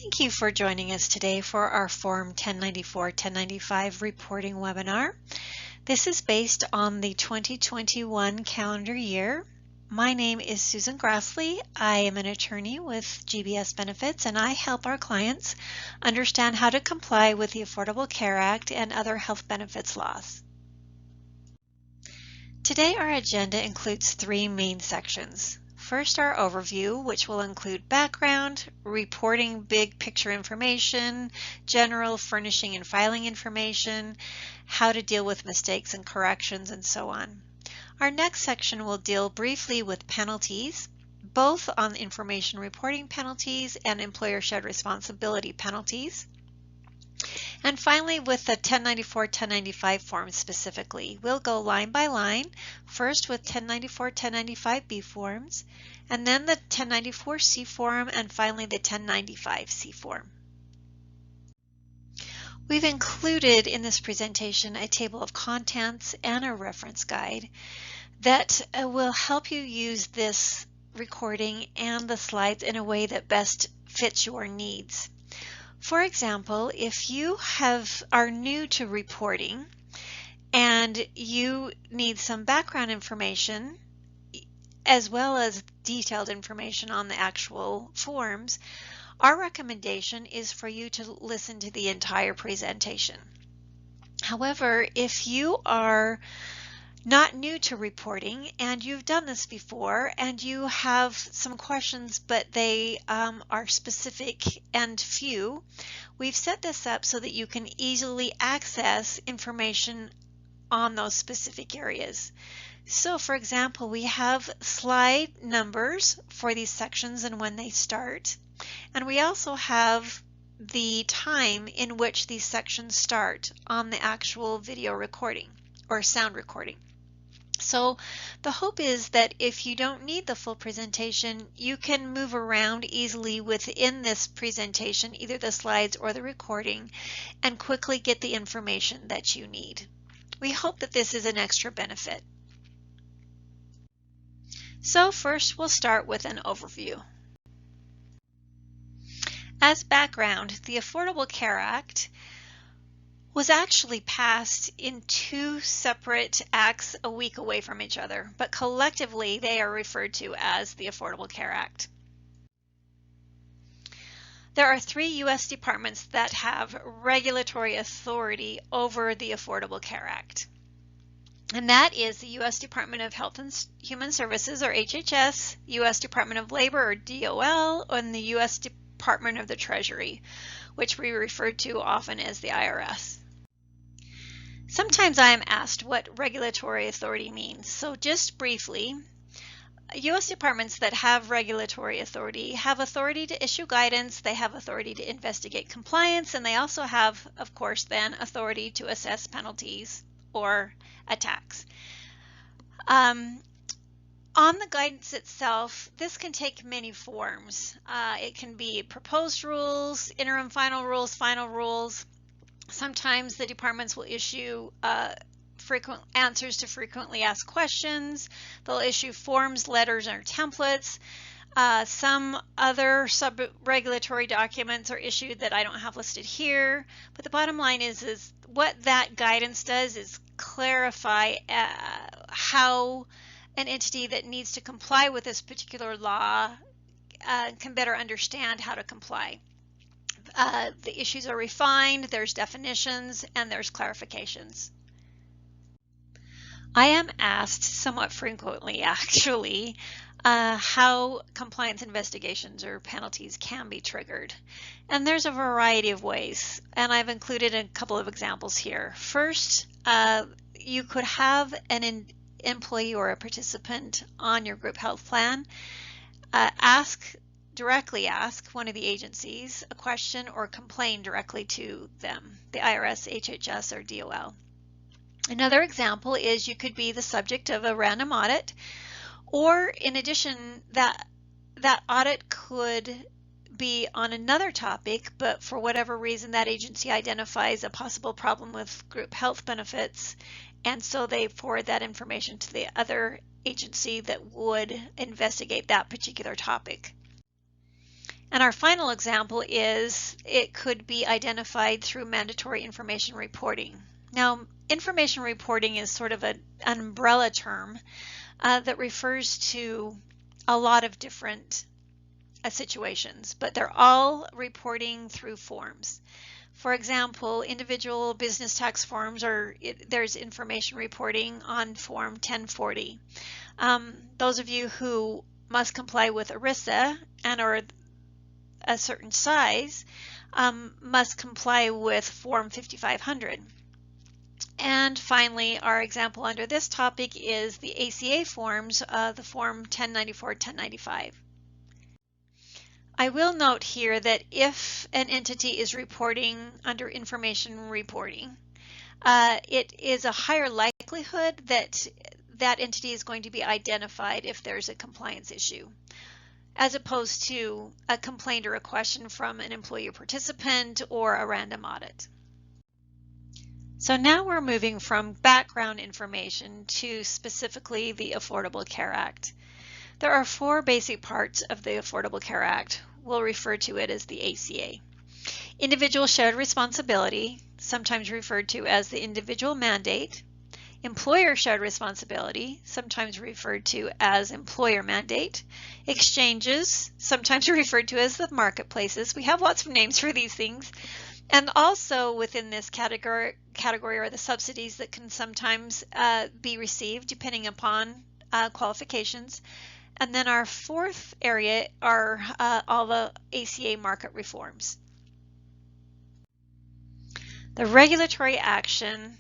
Thank you for joining us today for our Form 1094-1095 reporting webinar. This is based on the 2021 calendar year. My name is Susan Grassli. I am an attorney with GBS Benefits, and I help our clients understand how to comply with the Affordable Care Act and other health benefits laws. Today our agenda includes three main sections. First, our overview, which will include background, reporting big picture information, general furnishing and filing information, how to deal with mistakes and corrections, and so on. Our next section will deal briefly with penalties, both on information reporting penalties and employer shared responsibility penalties. And finally, with the 1094-1095 forms specifically, we'll go line by line, first with 1094-1095B forms, and then the 1094C form, and finally the 1095C form. We've included in this presentation a table of contents and a reference guide that will help you use this recording and the slides in a way that best fits your needs. For example, if you are new to reporting and you need some background information as well as detailed information on the actual forms, our recommendation is for you to listen to the entire presentation. However, if you are not new to reporting and you've done this before and you have some questions but they are specific and few, we've set this up so that you can easily access information on those specific areas. So for example, we have slide numbers for these sections and when they start, and we also have the time in which these sections start on the actual video recording or sound recording. So the hope is that if you don't need the full presentation, you can move around easily within this presentation, either the slides or the recording, and quickly get the information that you need. We hope that this is an extra benefit. So first we'll start with an overview. As background, the Affordable Care Act was actually passed in two separate acts a week away from each other, but collectively they are referred to as the Affordable Care Act. There are three U.S. departments that have regulatory authority over the Affordable Care Act, and that is the U.S. Department of Health and Human Services, or HHS, U.S. Department of Labor, or DOL, and the U.S. Department of the Treasury, which we refer to often as the IRS. Sometimes I am asked what regulatory authority means. So just briefly, U.S. departments that have regulatory authority have authority to issue guidance, they have authority to investigate compliance, and they also have, of course, then authority to assess penalties or a tax. On the guidance itself, this can take many forms. It can be proposed rules, interim final rules. Sometimes the departments will issue frequent answers to frequently asked questions. They'll issue forms, letters, or templates. Some other sub-regulatory documents are issued that I don't have listed here. But the bottom line is what that guidance does is clarify how an entity that needs to comply with this particular law can better understand how to comply. The issues are refined, there's definitions, and there's clarifications. I am asked somewhat frequently, actually, how compliance investigations or penalties can be triggered. And there's a variety of ways, and I've included a couple of examples here. First, you could have an employee or a participant on your group health plan directly ask one of the agencies a question or complain directly to them, the IRS, HHS, or DOL. Another example is you could be the subject of a random audit, or in addition, that audit could be on another topic, but for whatever reason that agency identifies a possible problem with group health benefits, and so they forward that information to the other agency that would investigate that particular topic. And our final example is it could be identified through mandatory information reporting. Now, information reporting is sort of an umbrella term that refers to a lot of different situations, but they're all reporting through forms. For example, individual business tax forms, there's information reporting on Form 1040. Those of you who must comply with ERISA and are a certain size must comply with Form 5500. And finally, our example under this topic is the ACA forms, the Form 1094, 1095. I will note here that if an entity is reporting under information reporting, it is a higher likelihood that that entity is going to be identified if there's a compliance issue, as opposed to a complaint or a question from an employee participant or a random audit. So now we're moving from background information to specifically the Affordable Care Act. There are 4 basic parts of the Affordable Care Act. We'll refer to it as the ACA. Individual shared responsibility, sometimes referred to as the individual mandate. Employer shared responsibility, sometimes referred to as employer mandate. Exchanges, sometimes referred to as the marketplaces. We have lots of names for these things. And also within this category are the subsidies that can sometimes be received depending upon qualifications. And then our 4th area are all the ACA market reforms. The regulatory action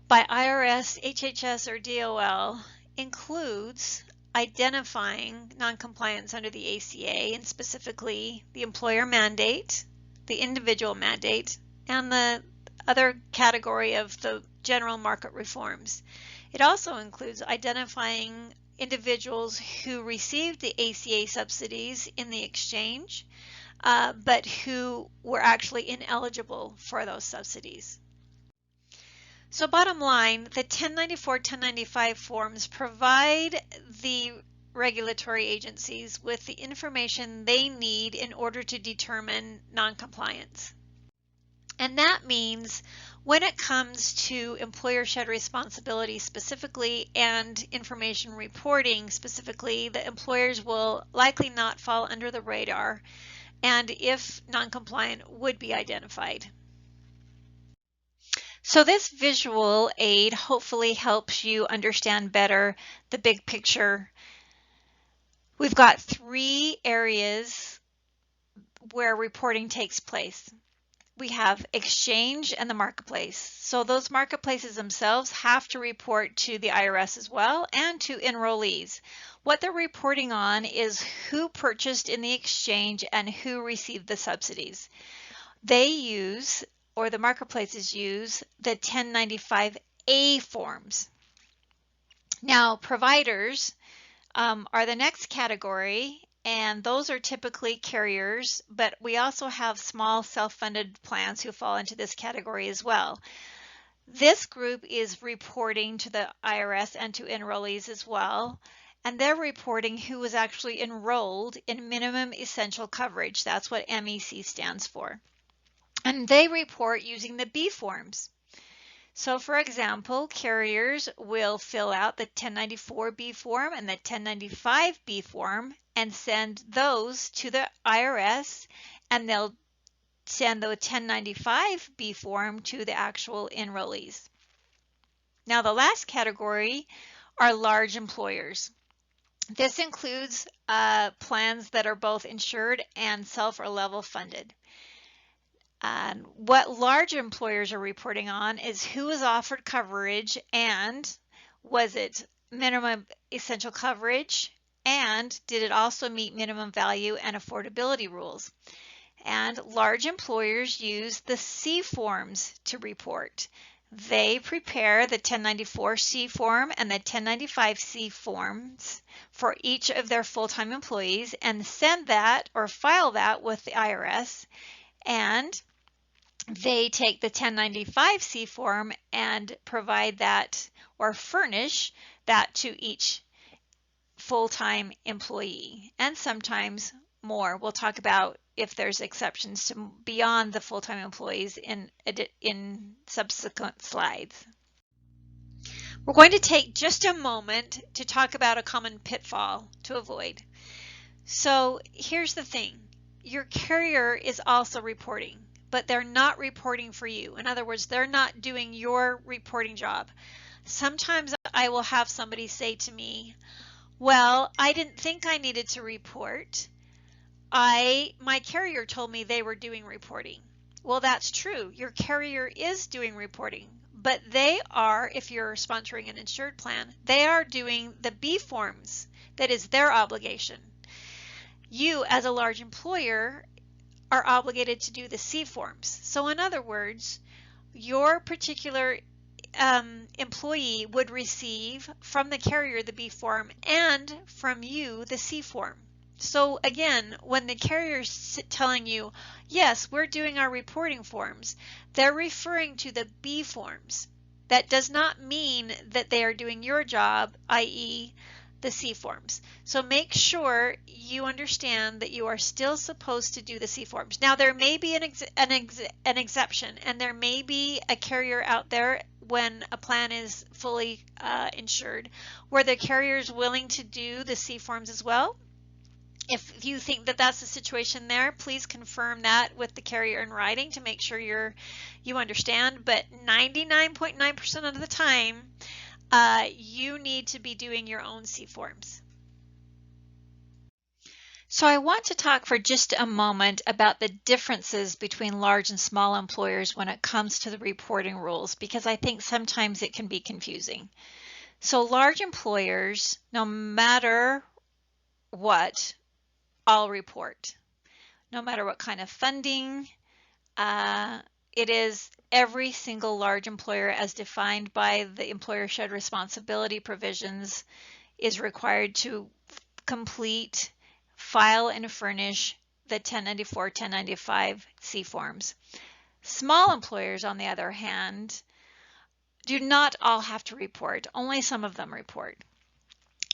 by IRS, HHS, or DOL includes identifying noncompliance under the ACA, and specifically the employer mandate, the individual mandate, and the other category of the general market reforms. It also includes identifying individuals who received the ACA subsidies in the exchange, but who were actually ineligible for those subsidies. So bottom line, the 1094, 1095 forms provide the regulatory agencies with the information they need in order to determine noncompliance. And that means when it comes to employer shared responsibility specifically and information reporting specifically, the employers will likely not fall under the radar, and if noncompliant, would be identified. So this visual aid hopefully helps you understand better the big picture. We've got 3 areas where reporting takes place. We have exchange and the marketplace. So those marketplaces themselves have to report to the IRS as well and to enrollees. What they're reporting on is who purchased in the exchange and who received the subsidies. They use, or the marketplaces use, the 1095A forms. Now, providers are the next category, and those are typically carriers, but we also have small self-funded plans who fall into this category as well. This group is reporting to the IRS and to enrollees as well, and they're reporting who was actually enrolled in minimum essential coverage. That's what MEC stands for. And they report using the B forms. So for example, carriers will fill out the 1094B form and the 1095B form and send those to the IRS, and they'll send the 1095B form to the actual enrollees. Now the last category are large employers. This includes plans that are both insured and self or level funded. And what large employers are reporting on is who was offered coverage, and was it minimum essential coverage, and did it also meet minimum value and affordability rules. And large employers use the C forms to report. They prepare the 1094C form and the 1095C forms for each of their full-time employees and send that or file that with the IRS, and they take the 1095C form and provide that or furnish that to each full-time employee, and sometimes more. We'll talk about if there's exceptions to beyond the full-time employees in subsequent slides. We're going to take just a moment to talk about a common pitfall to avoid. So here's the thing. Your carrier is also reporting, but they're not reporting for you. In other words, they're not doing your reporting job. Sometimes I will have somebody say to me, well, I didn't think I needed to report. My carrier told me they were doing reporting. Well, that's true. Your carrier is doing reporting, but they are, if you're sponsoring an insured plan, they are doing the B forms. That is their obligation. You, as a large employer, are obligated to do the C forms. So in other words, your particular employee would receive from the carrier the B form and from you the C form. So again, when the carrier is telling you, yes, we're doing our reporting forms, they're referring to the B forms. That does not mean that they are doing your job, i.e. the C forms. So make sure you understand that you are still supposed to do the C forms. Now there may be an exception, and there may be a carrier out there when a plan is fully insured where the carrier is willing to do the C forms as well. If you think that that's the situation there, please confirm that with the carrier in writing to make sure you understand. But 99.9% of the time, you need to be doing your own C forms. So I want to talk for just a moment about the differences between large and small employers when it comes to the reporting rules, because I think sometimes it can be confusing. So large employers, no matter what, all report. No matter what kind of funding, it is every single large employer as defined by the employer shared responsibility provisions is required to complete, file, and furnish the 1094, 1095 C forms. Small employers, on the other hand, do not all have to report. Only some of them report.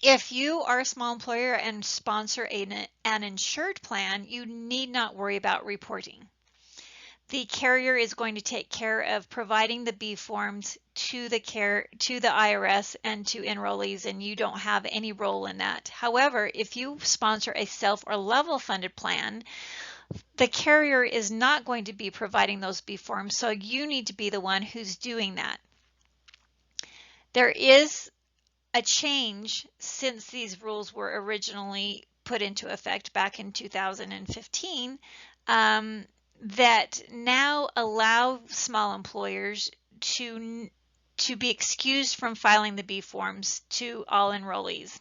If you are a small employer and sponsor an insured plan, you need not worry about reporting. The carrier is going to take care of providing the B forms to the IRS and to enrollees, and you don't have any role in that. However, if you sponsor a self or level funded plan, the carrier is not going to be providing those B forms, so you need to be the one who's doing that. There is a change since these rules were originally put into effect back in 2015 that now allow small employers to be excused from filing the B forms to all enrollees.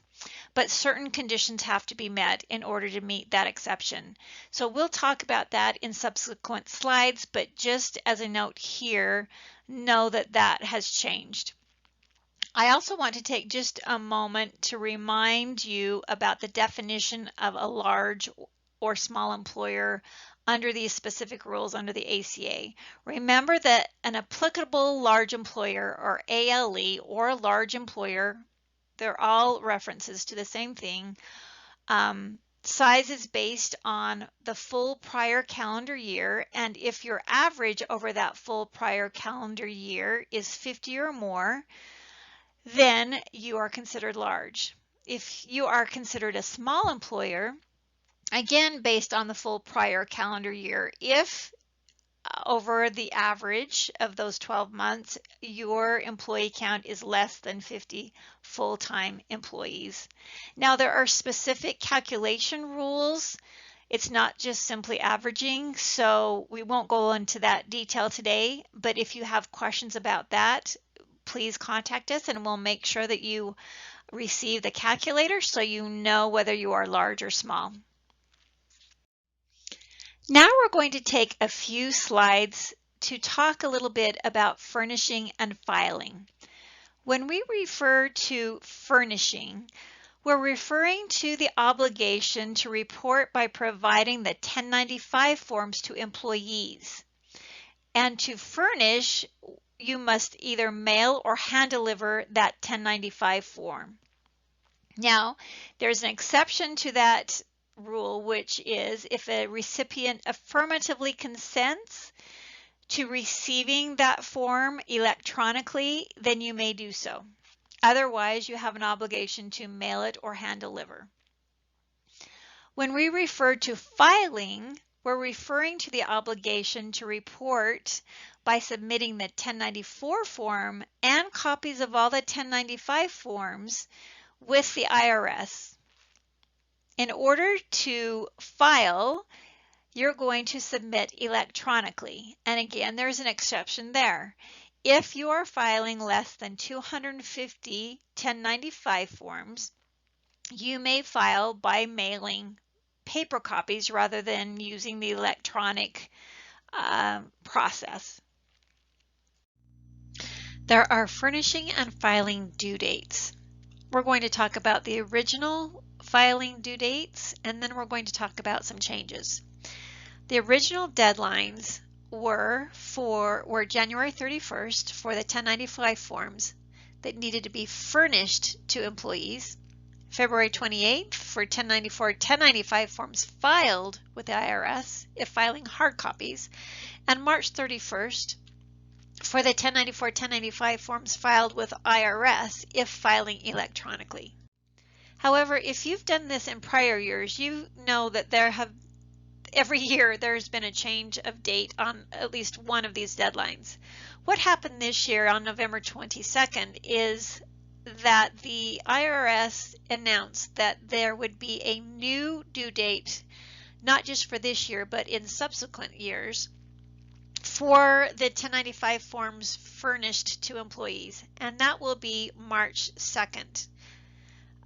But certain conditions have to be met in order to meet that exception. So we'll talk about that in subsequent slides, but just as a note here, know that that has changed. I also want to take just a moment to remind you about the definition of a large or small employer under these specific rules under the ACA. Remember that an applicable large employer, or ALE, or large employer, they're all references to the same thing. Size is based on the full prior calendar year, and if your average over that full prior calendar year is 50 or more, then you are considered large. If you are considered a small employer, again based on the full prior calendar year, if over the average of those 12 months your employee count is less than 50 full-time employees. Now there are specific calculation rules. It's not just simply averaging, so we won't go into that detail today, but if you have questions about that, please contact us and we'll make sure that you receive the calculator so you know whether you are large or small. Now we're going to take a few slides to talk a little bit about furnishing and filing. When we refer to furnishing, we're referring to the obligation to report by providing the 1095 forms to employees. And to furnish, you must either mail or hand deliver that 1095 form. Now, there's an exception to that rule, which is if a recipient affirmatively consents to receiving that form electronically, then you may do so. Otherwise, you have an obligation to mail it or hand deliver. When we refer to filing, we're referring to the obligation to report by submitting the 1094 form and copies of all the 1095 forms with the IRS. In order to file, you're going to submit electronically. And again, there's an exception there. If you are filing less than 250 1095 forms, you may file by mailing paper copies rather than using the electronic process. There are furnishing and filing due dates. We're going to talk about the original filing due dates, and then we're going to talk about some changes. The original deadlines were January 31st for the 1095 forms that needed to be furnished to employees, February 28th for 1095 forms filed with the IRS if filing hard copies, and March 31st for the 1095 forms filed with IRS if filing electronically. However, if you've done this in prior years, you know that every year there's been a change of date on at least one of these deadlines. What happened this year on November 22nd is that the IRS announced that there would be a new due date, not just for this year, but in subsequent years, for the 1095 forms furnished to employees, and that will be March 2nd.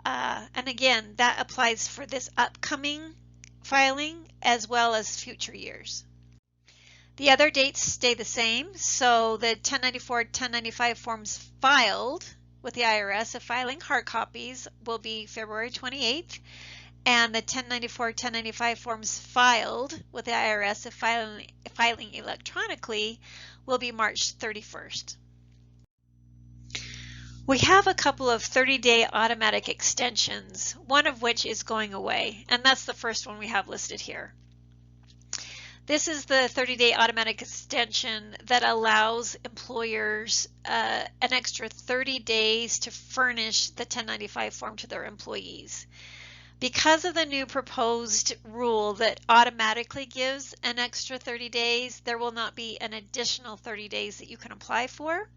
And again, that applies for this upcoming filing as well as future years. The other dates stay the same, so the 1095 forms filed with the IRS if filing hard copies will be February 28th, and the 1095 forms filed with the IRS if filing electronically will be March 31st. We have a couple of 30-day automatic extensions, one of which is going away, and that's the first one we have listed here. This is the 30-day automatic extension that allows employers an extra 30 days to furnish the 1095 form to their employees. Because of the new proposed rule that automatically gives an extra 30 days, there will not be an additional 30 days that you can apply for.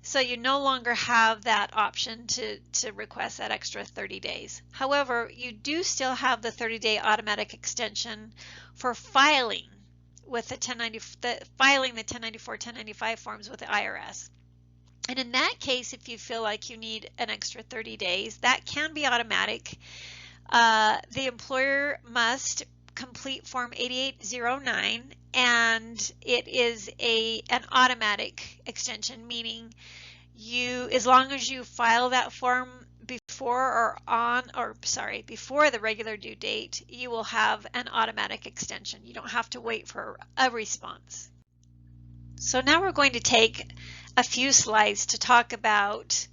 So you no longer have that option to request that extra 30 days. However, you do still have the 30-day automatic extension for filing with the 1094, 1095 forms with the IRS. And in that case, if you feel like you need an extra 30 days, that can be automatic. The employer must complete Form 8809, and it is an automatic extension, meaning as long as you file that form before the regular due date, you will have an automatic extension. You don't have to wait for a response. So now we're going to take a few slides to talk about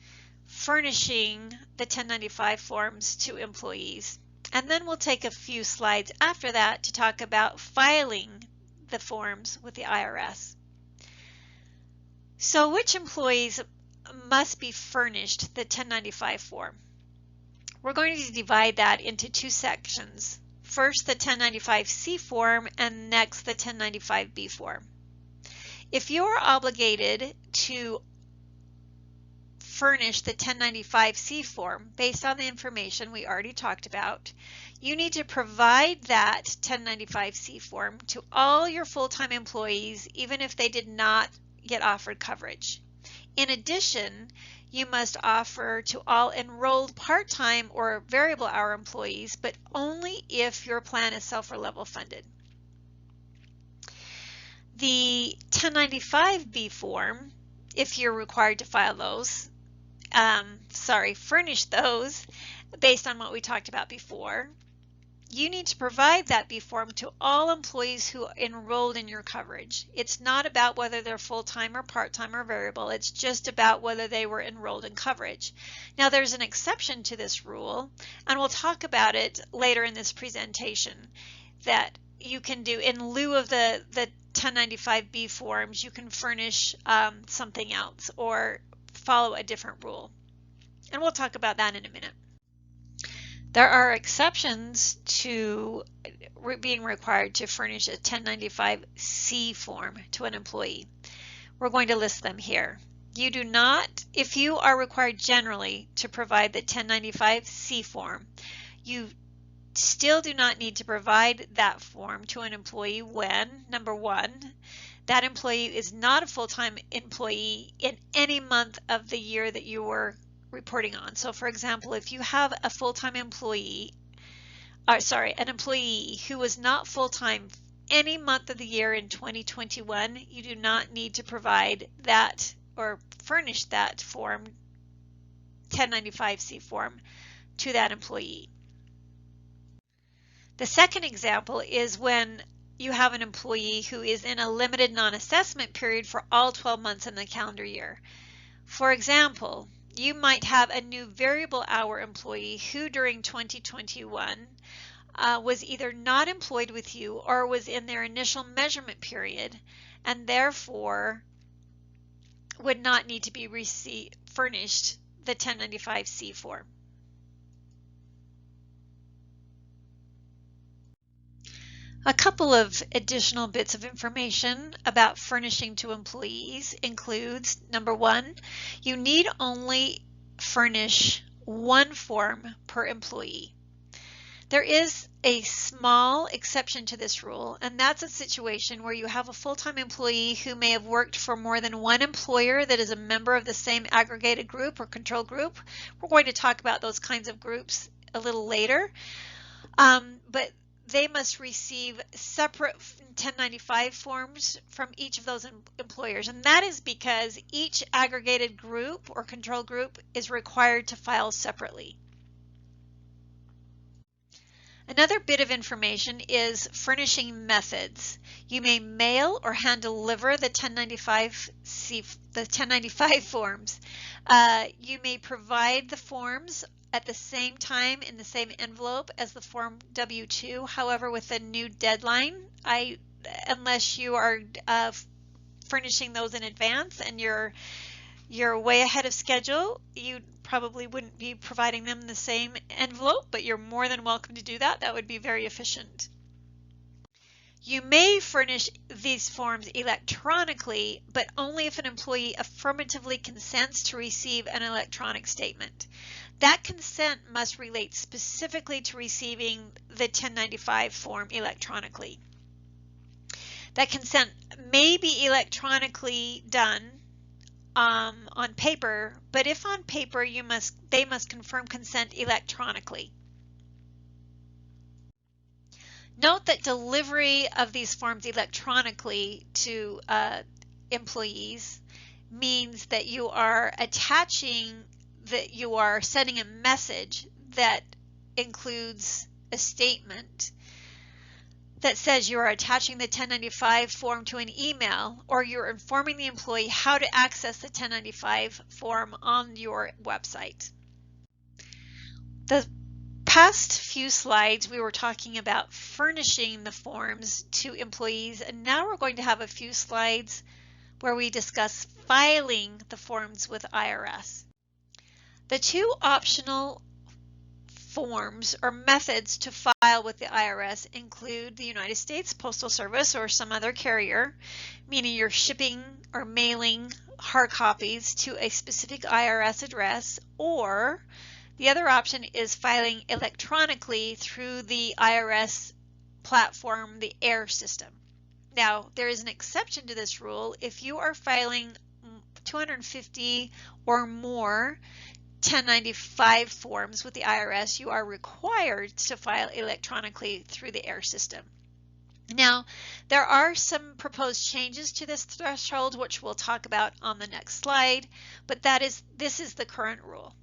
furnishing the 1095 forms to employees. And then we'll take a few slides after that to talk about filing the forms with the IRS. So which employees must be furnished the 1095 form? We're going to divide that into two sections. First, the 1095-C form, and next the 1095-B form. If you're obligated to furnish the 1095-C form based on the information we already talked about, you need to provide that 1095-C form to all your full-time employees, even if they did not get offered coverage. In addition, you must offer to all enrolled part-time or variable hour employees, but only if your plan is self or level funded. The 1095-B form, if you're required to file those, furnish those based on what we talked about before, you need to provide that B form to all employees who enrolled in your coverage. It's not about whether they're full-time or part-time or variable. It's just about whether they were enrolled in coverage. Now, there's an exception to this rule, and we'll talk about it later in this presentation, that you can do in lieu of the 1095B forms, you can furnish something else or follow a different rule. And we'll talk about that in a minute. There are exceptions to being required to furnish a 1095C form to an employee. We're going to list them here. You do not, if you are required generally to provide the 1095C form, you still do not need to provide that form to an employee when, number one, that employee is not a full-time employee in any month of the year that you were reporting on. So for example, if you have a full-time employee, an employee who was not full-time any month of the year in 2021, you do not need to provide that or furnish that form, 1095C form, to that employee. The second example is when you have an employee who is in a limited non-assessment period for all 12 months in the calendar year. For example, you might have a new variable hour employee who during 2021 was either not employed with you or was in their initial measurement period and therefore would not need to be furnished the 1095C form. A couple of additional bits of information about furnishing to employees includes, number one, you need only furnish one form per employee. There is a small exception to this rule, and that's a situation where you have a full-time employee who may have worked for more than one employer that is a member of the same aggregated group or control group. We're going to talk about those kinds of groups a little later, but they must receive separate 1095 forms from each of those employers, and that is because each aggregated group or control group is required to file separately. Another bit of information is furnishing methods. You may mail or hand deliver the 1095 forms. You may provide the forms at the same time in the same envelope as the form W-2, however with a new deadline, unless you are furnishing those in advance and you're way ahead of schedule, you probably wouldn't be providing them in the same envelope, but you're more than welcome to do that. That would be very efficient. You may furnish these forms electronically, but only if an employee affirmatively consents to receive an electronic statement. That consent must relate specifically to receiving the 1095 form electronically. That consent may be electronically done on paper, but if on paper, they must confirm consent electronically. Note that delivery of these forms electronically to employees means that you are sending a message that includes a statement that says you are attaching the 1095 form to an email, or you're informing the employee how to access the 1095 form on your website. The past few slides we were talking about furnishing the forms to employees, and now we're going to have a few slides where we discuss filing the forms with IRS. The two optional forms or methods to file with the IRS include the United States Postal Service or some other carrier, meaning you're shipping or mailing hard copies to a specific IRS address, or the other option is filing electronically through the IRS platform, the AIR system. Now, there is an exception to this rule. If you are filing 250 or more 1095 forms with the IRS, you are required to file electronically through the AIR system. Now, there are some proposed changes to this threshold, which we'll talk about on the next slide, but this is the current rule.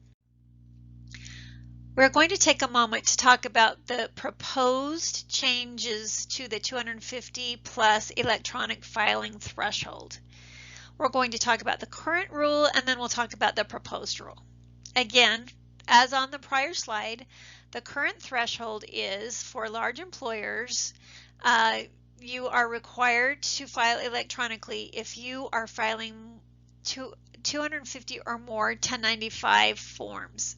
We're going to take a moment to talk about the proposed changes to the 250 plus electronic filing threshold. We're going to talk about the current rule, and then we'll talk about the proposed rule. Again, as on the prior slide, the current threshold is for large employers. You are required to file electronically if you are filing 250 or more 1095 forms.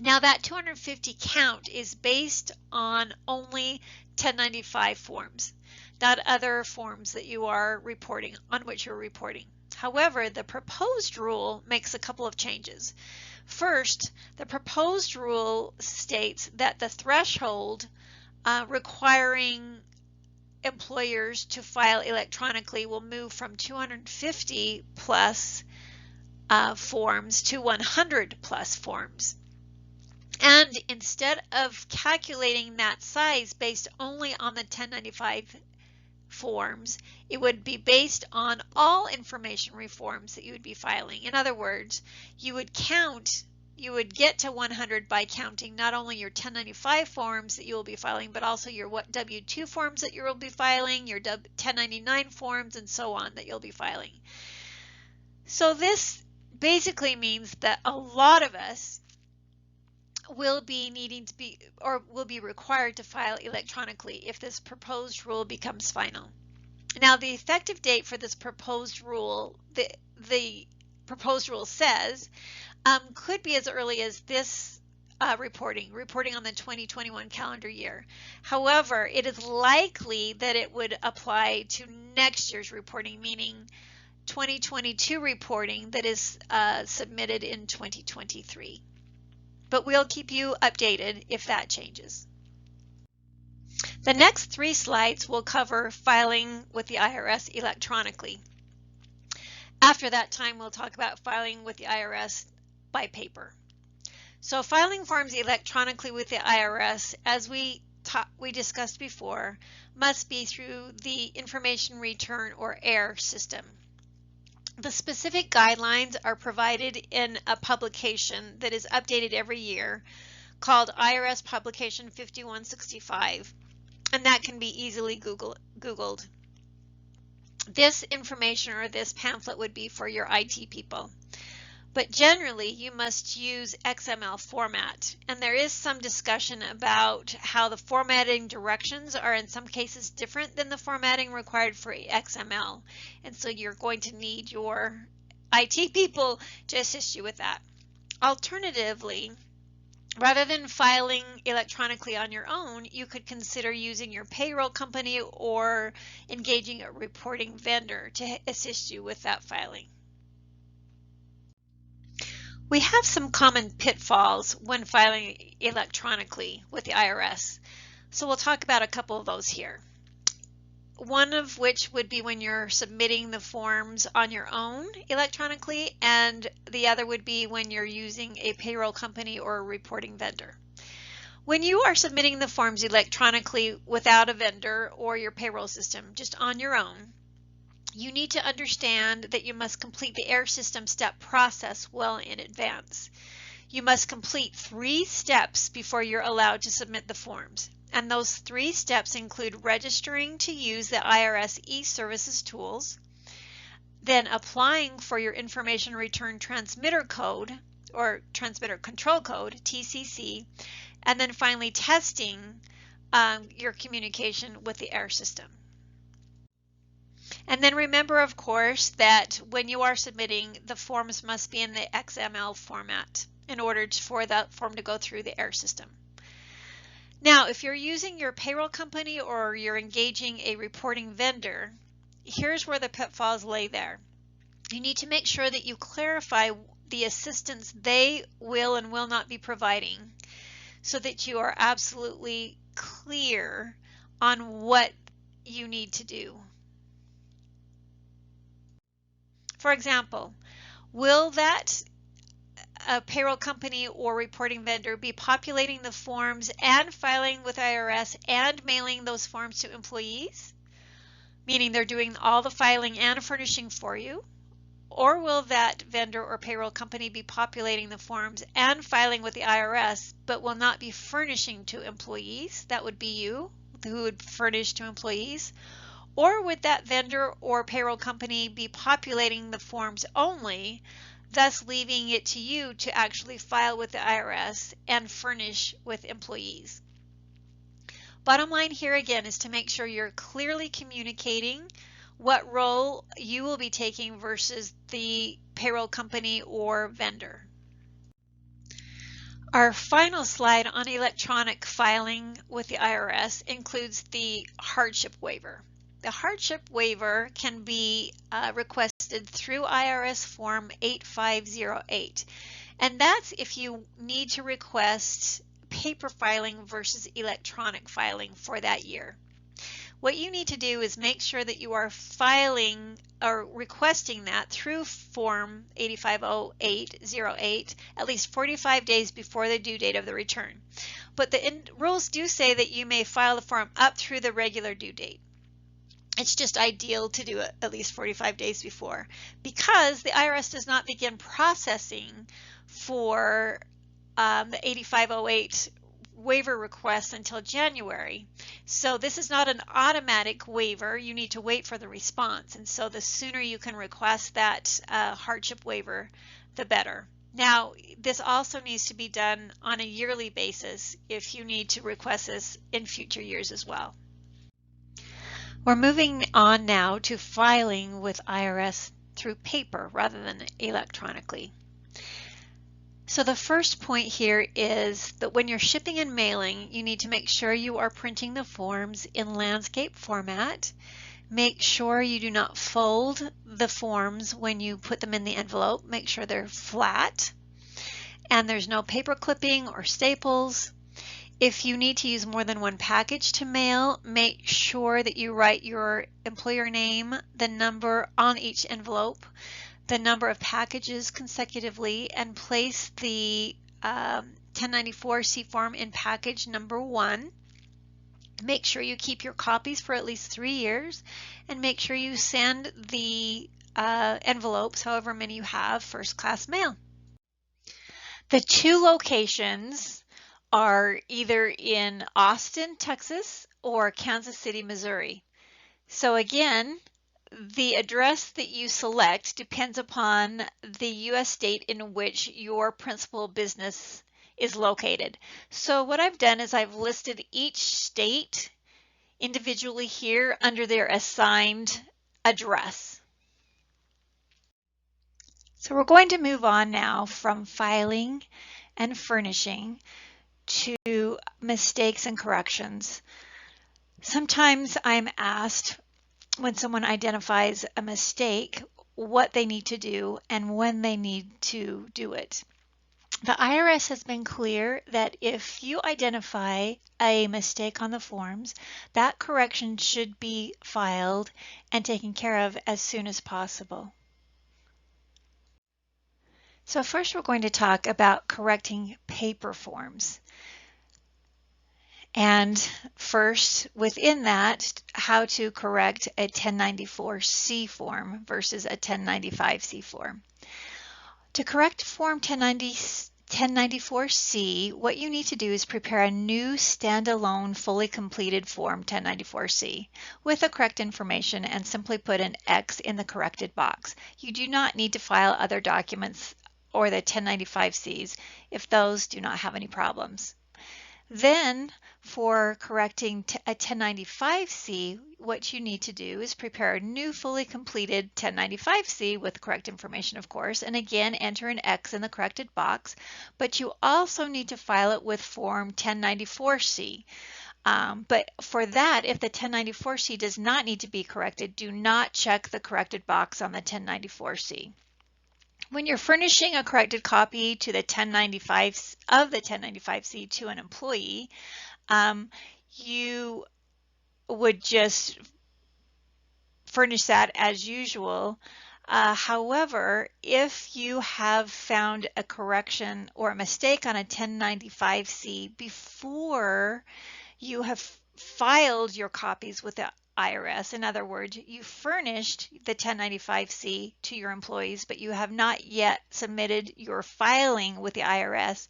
Now that 250 count is based on only 1095 forms, not other forms that you are reporting, on which you're reporting. However, the proposed rule makes a couple of changes. First, the proposed rule states that the threshold requiring employers to file electronically will move from 250 plus forms to 100 plus forms. And instead of calculating that size based only on the 1095 forms, it would be based on all information reforms that you would be filing. In other words, you would get to 100 by counting not only your 1095 forms that you will be filing, but also your W-2 forms that you will be filing, your 1099 forms, and so on that you'll be filing. So this basically means that a lot of us will be required to file electronically if this proposed rule becomes final. Now, the effective date for this proposed rule, the proposed rule says, could be as early as this reporting on the 2021 calendar year. However, it is likely that it would apply to next year's reporting, meaning 2022 reporting that is submitted in 2023. But we'll keep you updated if that changes. The next 3 slides will cover filing with the IRS electronically. After that time, we'll talk about filing with the IRS by paper. So filing forms electronically with the IRS, as we discussed before, must be through the Information Return or AIR system. The specific guidelines are provided in a publication that is updated every year called IRS Publication 5165, and that can be easily Googled. This information or this pamphlet would be for your IT people. But generally, you must use XML format, and there is some discussion about how the formatting directions are in some cases different than the formatting required for XML, and so you're going to need your IT people to assist you with that. Alternatively, rather than filing electronically on your own, you could consider using your payroll company or engaging a reporting vendor to assist you with that filing. We have some common pitfalls when filing electronically with the IRS, so we'll talk about a couple of those here. One of which would be when you're submitting the forms on your own electronically, and the other would be when you're using a payroll company or a reporting vendor. When you are submitting the forms electronically without a vendor or your payroll system, just on your own, you need to understand that you must complete the AIR system step process well in advance. You must complete 3 steps before you're allowed to submit the forms. And those 3 steps include registering to use the IRS e-services tools, then applying for your information return transmitter code or transmitter control code, TCC, and then finally testing your communication with the AIR system. And then remember, of course, that when you are submitting, the forms must be in the XML format in order for that form to go through the AIR system. Now, if you're using your payroll company or you're engaging a reporting vendor, here's where the pitfalls lay there. You need to make sure that you clarify the assistance they will and will not be providing so that you are absolutely clear on what you need to do. For example, will that payroll company or reporting vendor be populating the forms and filing with IRS and mailing those forms to employees? Meaning they're doing all the filing and furnishing for you? Or will that vendor or payroll company be populating the forms and filing with the IRS, but will not be furnishing to employees? That would be you who would furnish to employees. Or would that vendor or payroll company be populating the forms only, thus leaving it to you to actually file with the IRS and furnish with employees? Bottom line here again is to make sure you're clearly communicating what role you will be taking versus the payroll company or vendor. Our final slide on electronic filing with the IRS includes the hardship waiver. The hardship waiver can be requested through IRS Form 8508, and that's if you need to request paper filing versus electronic filing for that year. What you need to do is make sure that you are or requesting that through Form 8508 at least 45 days before the due date of the return. But the rules do say that you may file the form up through the regular due date. It's just ideal to do it at least 45 days before, because the IRS does not begin processing for the 8508 waiver request until January. So this is not an automatic waiver. You need to wait for the response. And so the sooner you can request that hardship waiver, the better. Now, this also needs to be done on a yearly basis if you need to request this in future years as well. We're moving on now to filing with IRS through paper rather than electronically. So the first point here is that when you're shipping and mailing, you need to make sure you are printing the forms in landscape format. Make sure you do not fold the forms when you put them in the envelope. Make sure they're flat and there's no paper clipping or staples. If you need to use more than one package to mail, make sure that you write your employer name, the number on each envelope, the number of packages consecutively, and place the 1094-C form in package number 1. Make sure you keep your copies for at least 3 years, and make sure you send the envelopes, however many you have, first class mail. The 2 locations are either in Austin, Texas, or Kansas City, Missouri. So again, the address that you select depends upon the U.S. state in which your principal business is located. So what I've done is I've listed each state individually here under their assigned address. So we're going to move on now from filing and furnishing to mistakes and corrections. Sometimes I'm asked when someone identifies a mistake what they need to do and when they need to do it. The IRS has been clear that if you identify a mistake on the forms, that correction should be filed and taken care of as soon as possible. So first we're going to talk about correcting paper forms. And first, within that, how to correct a 1094-C form versus a 1095-C form. To correct Form 1094-C, what you need to do is prepare a new standalone, fully completed Form 1094-C with the correct information and simply put an X in the corrected box. You do not need to file other documents or the 1095-Cs if those do not have any problems. Then, for correcting a 1095-C, what you need to do is prepare a new fully completed 1095-C with the correct information, of course, and again enter an X in the corrected box, but you also need to file it with Form 1094-C. But for that, if the 1094-C does not need to be corrected, do not check the corrected box on the 1094-C. When you're furnishing a corrected copy to the 1095-C to an employee, you would just furnish that as usual. However, if you have found a correction or a mistake on a 1095-C before you have filed your copies with the IRS. In other words, you furnished the 1095-C to your employees, but you have not yet submitted your filing with the IRS,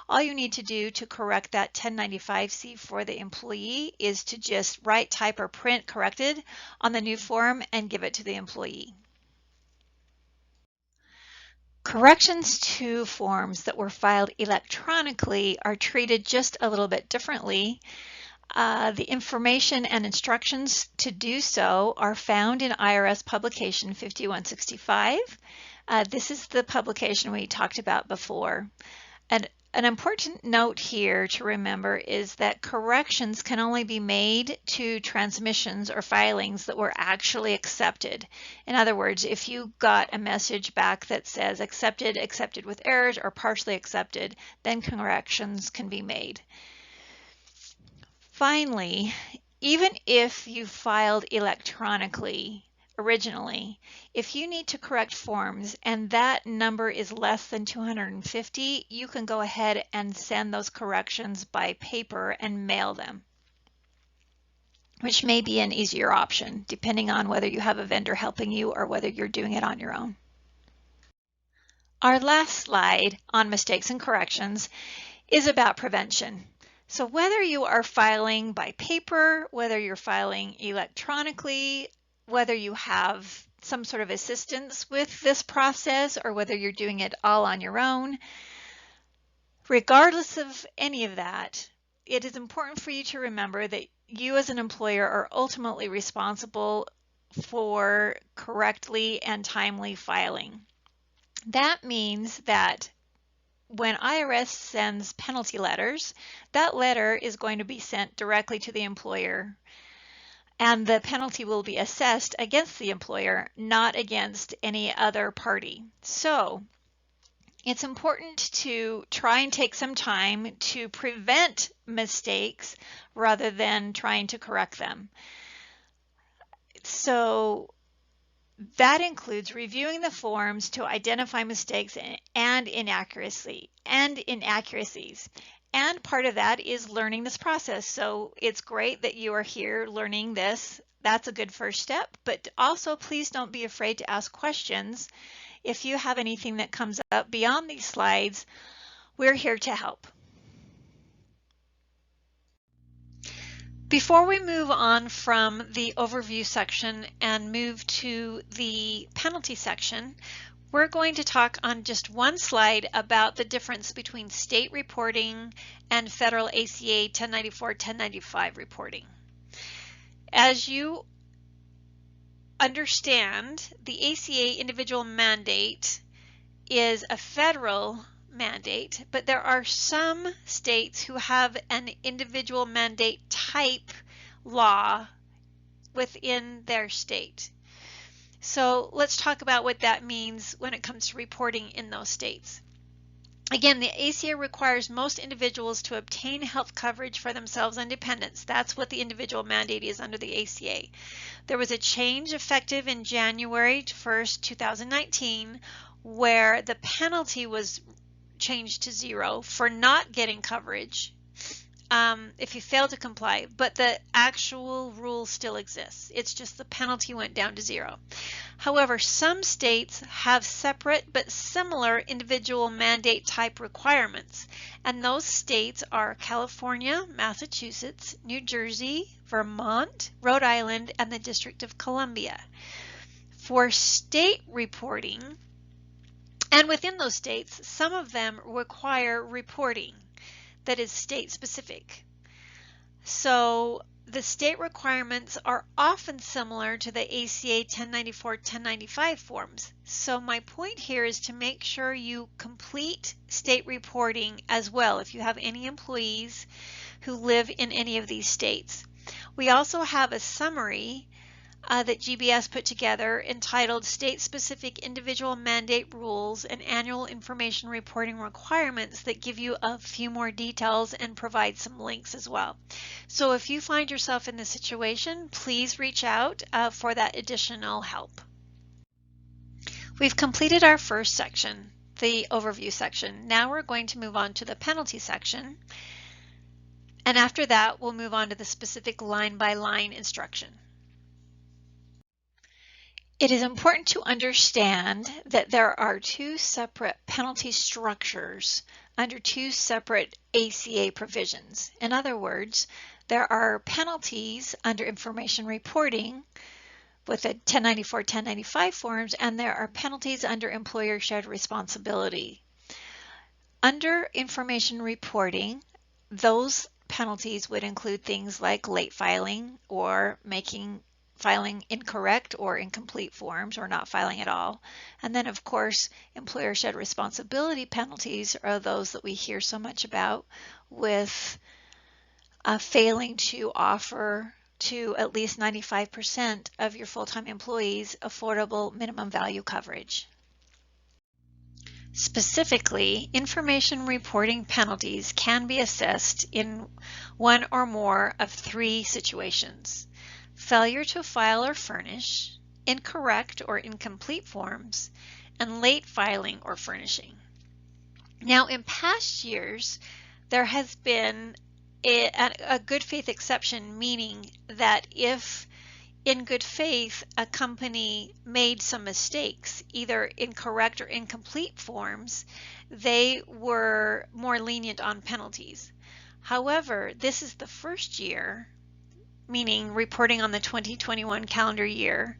all you need to do to correct that 1095-C for the employee is to just write, type, or print corrected on the new form and give it to the employee. Corrections to forms that were filed electronically are treated just a little bit differently. The information and instructions to do so are found in IRS Publication 5165. This is the publication we talked about before. An important note here to remember is that corrections can only be made to transmissions or filings that were actually accepted. In other words, if you got a message back that says accepted, accepted with errors, or partially accepted, then corrections can be made. Finally, even if you filed electronically originally, if you need to correct forms and that number is less than 250, you can go ahead and send those corrections by paper and mail them, which may be an easier option depending on whether you have a vendor helping you or whether you're doing it on your own. Our last slide on mistakes and corrections is about prevention. So whether you are filing by paper, whether you're filing electronically, whether you have some sort of assistance with this process, or whether you're doing it all on your own, regardless of any of that, it is important for you to remember that you as an employer are ultimately responsible for correctly and timely filing. That means that when IRS sends penalty letters, that letter is going to be sent directly to the employer, and the penalty will be assessed against the employer, not against any other party. So it's important to try and take some time to prevent mistakes rather than trying to correct them. So that includes reviewing the forms to identify mistakes and inaccuracies. And part of that is learning this process. So it's great that you are here learning this. That's a good first step. But also, please don't be afraid to ask questions. If you have anything that comes up beyond these slides, we're here to help. Before we move on from the overview section and move to the penalty section, we're going to talk on just one slide about the difference between state reporting and federal ACA 1094-1095 reporting. As you understand, the ACA individual mandate is a federal mandate, but there are some states who have an individual mandate type law within their state. So let's talk about what that means when it comes to reporting in those states. Again, the ACA requires most individuals to obtain health coverage for themselves and dependents. That's what the individual mandate is under the ACA. There was a change effective in January 1st, 2019, where the penalty was changed to 0 for not getting coverage if you fail to comply, but the actual rule still exists. It's just the penalty went down to 0. However, some states have separate but similar individual mandate type requirements, and those states are California, Massachusetts, New Jersey, Vermont, Rhode Island, and the District of Columbia. For state reporting, and within those states, some of them require reporting that is state specific. So the state requirements are often similar to the ACA 1094-1095 forms. So my point here is to make sure you complete state reporting as well if you have any employees who live in any of these states. We also have a summary that GBS put together entitled State-Specific Individual Mandate Rules and Annual Information Reporting Requirements that give you a few more details and provide some links as well. So if you find yourself in this situation, please reach out for that additional help. We've completed our first section, the overview section. Now we're going to move on to the penalty section. And after that, we'll move on to the specific line-by-line instruction. It is important to understand that there are two separate penalty structures under two separate ACA provisions. In other words, there are penalties under information reporting with the 1094, 1095 forms, and there are penalties under employer shared responsibility. Under information reporting, those penalties would include things like late filing or filing incorrect or incomplete forms or not filing at all. And then of course, employer shared responsibility penalties are those that we hear so much about with failing to offer to at least 95% of your full-time employees affordable minimum value coverage. Specifically, information reporting penalties can be assessed in one or more of three situations: failure to file or furnish, incorrect or incomplete forms, and late filing or furnishing. Now, in past years, there has been a good faith exception, meaning that if in good faith a company made some mistakes, either incorrect or incomplete forms, they were more lenient on penalties. However, this is the first year, meaning reporting on the 2021 calendar year,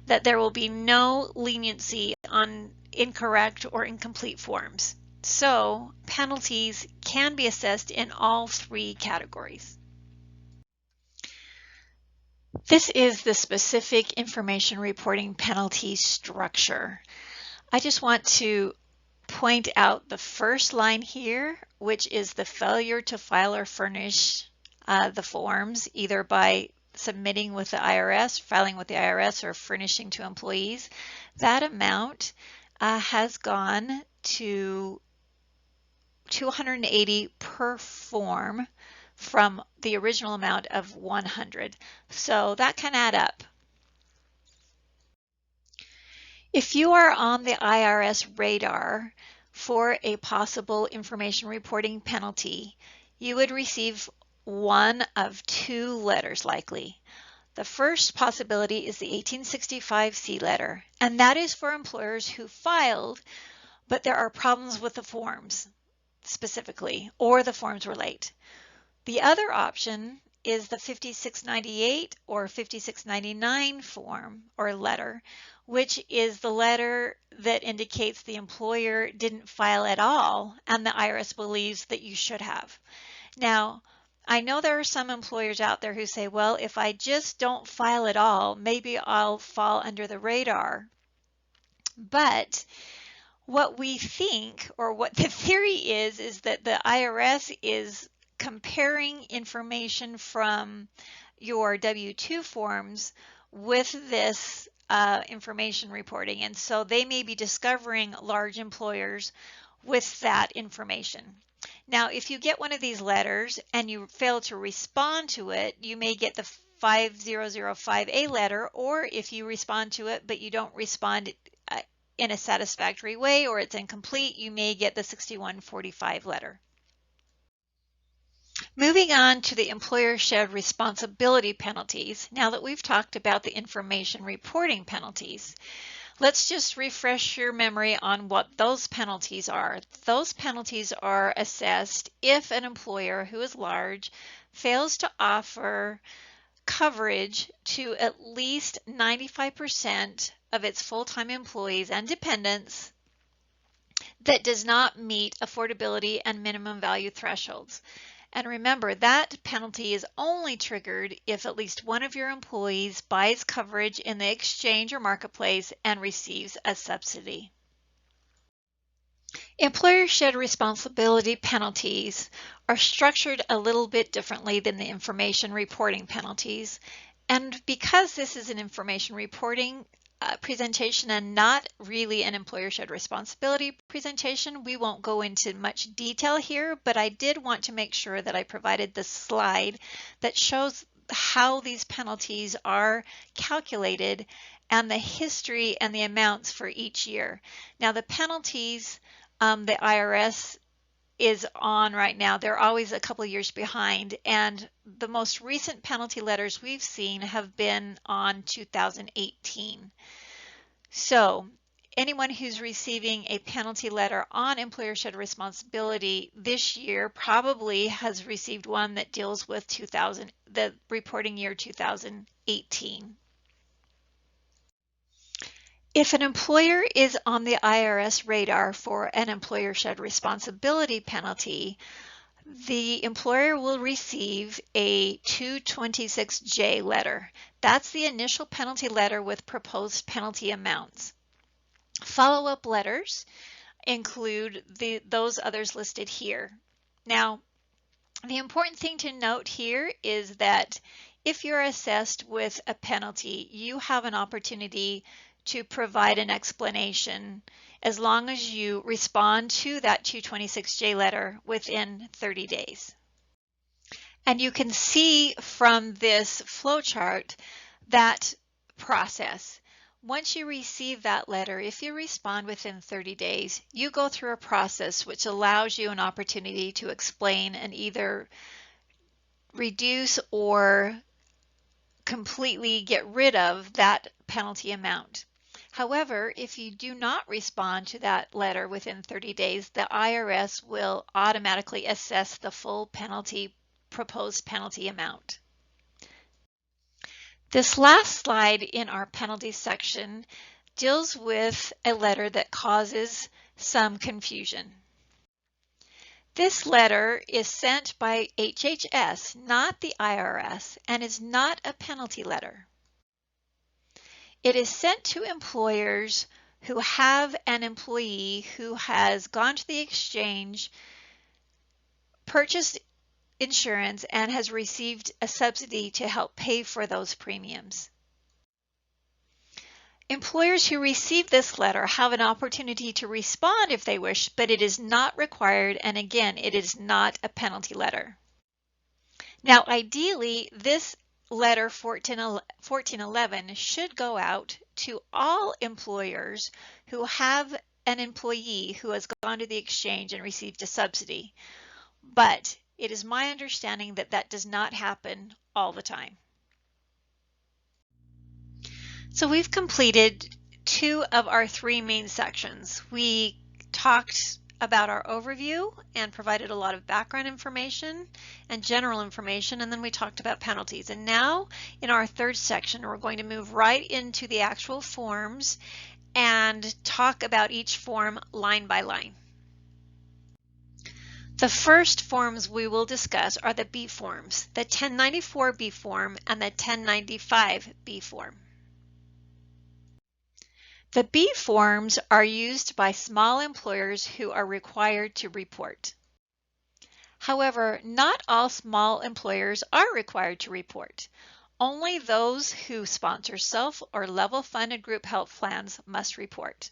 that there will be no leniency on incorrect or incomplete forms. So penalties can be assessed in all three categories. This is the specific information reporting penalty structure. I just want to point out the first line here, which is the failure to file or furnish the forms, either by submitting with the IRS, filing with the IRS, or furnishing to employees. That amount has gone to $280 per form from the original amount of $100. So that can add up. If you are on the IRS radar for a possible information reporting penalty, you would receive one of two letters likely. The first possibility is the 1865C letter, and that is for employers who filed, but there are problems with the forms specifically, or the forms were late. The other option is the 5698 or 5699 form or letter, which is the letter that indicates the employer didn't file at all and the IRS believes that you should have. Now, I know there are some employers out there who say, well, if I just don't file at all, maybe I'll fall under the radar. But what we think, or what the theory is that the IRS is comparing information from your W-2 forms with this information reporting. And so they may be discovering large employers with that information. Now, if you get one of these letters and you fail to respond to it, you may get the 5005A letter, or if you respond to it but you don't respond in a satisfactory way, or it's incomplete, you may get the 6145 letter. Moving on to the employer shared responsibility penalties, now that we've talked about the information reporting penalties, let's just refresh your memory on what those penalties are. Those penalties are assessed if an employer who is large fails to offer coverage to at least 95% of its full-time employees and dependents that does not meet affordability and minimum value thresholds. And remember, that penalty is only triggered if at least one of your employees buys coverage in the exchange or marketplace and receives a subsidy. Employer shared responsibility penalties are structured a little bit differently than the information reporting penalties. And because this is an information reporting presentation and not really an employer shared responsibility presentation, we won't go into much detail here, but I did want to make sure that I provided this slide that shows how these penalties are calculated and the history and the amounts for each year. Now, the penalties the IRS is on right now, they're always a couple of years behind, and the most recent penalty letters we've seen have been on 2018. So anyone who's receiving a penalty letter on employer shared responsibility this year probably has received one that deals with the reporting year 2018. If an employer is on the IRS radar for an employer shared responsibility penalty, the employer will receive a 226J letter. That's the initial penalty letter with proposed penalty amounts. Follow-up letters include those others listed here. Now, the important thing to note here is that if you're assessed with a penalty, you have an opportunity to provide an explanation as long as you respond to that 226J letter within 30 days. And you can see from this flowchart that process. Once you receive that letter, if you respond within 30 days, you go through a process which allows you an opportunity to explain and either reduce or completely get rid of that penalty amount. However, if you do not respond to that letter within 30 days, the IRS will automatically assess the full proposed penalty amount. This last slide in our penalties section deals with a letter that causes some confusion. This letter is sent by HHS, not the IRS, and is not a penalty letter. It is sent to employers who have an employee who has gone to the exchange, purchased insurance, and has received a subsidy to help pay for those premiums. Employers who receive this letter have an opportunity to respond if they wish, but it is not required, and again, it is not a penalty letter. Now, ideally, this letter 1411 should go out to all employers who have an employee who has gone to the exchange and received a subsidy, but it is my understanding that that does not happen all the time. So we've completed 2 of our 3 main sections. We talked about our overview and provided a lot of background information and general information, and then we talked about penalties. And now in our 3rd section, we're going to move right into the actual forms and talk about each form line by line. The first forms we will discuss are the B forms, the 1094B form and the 1095B form. The B forms are used by small employers who are required to report. However, not all small employers are required to report. Only those who sponsor self or level funded group health plans must report.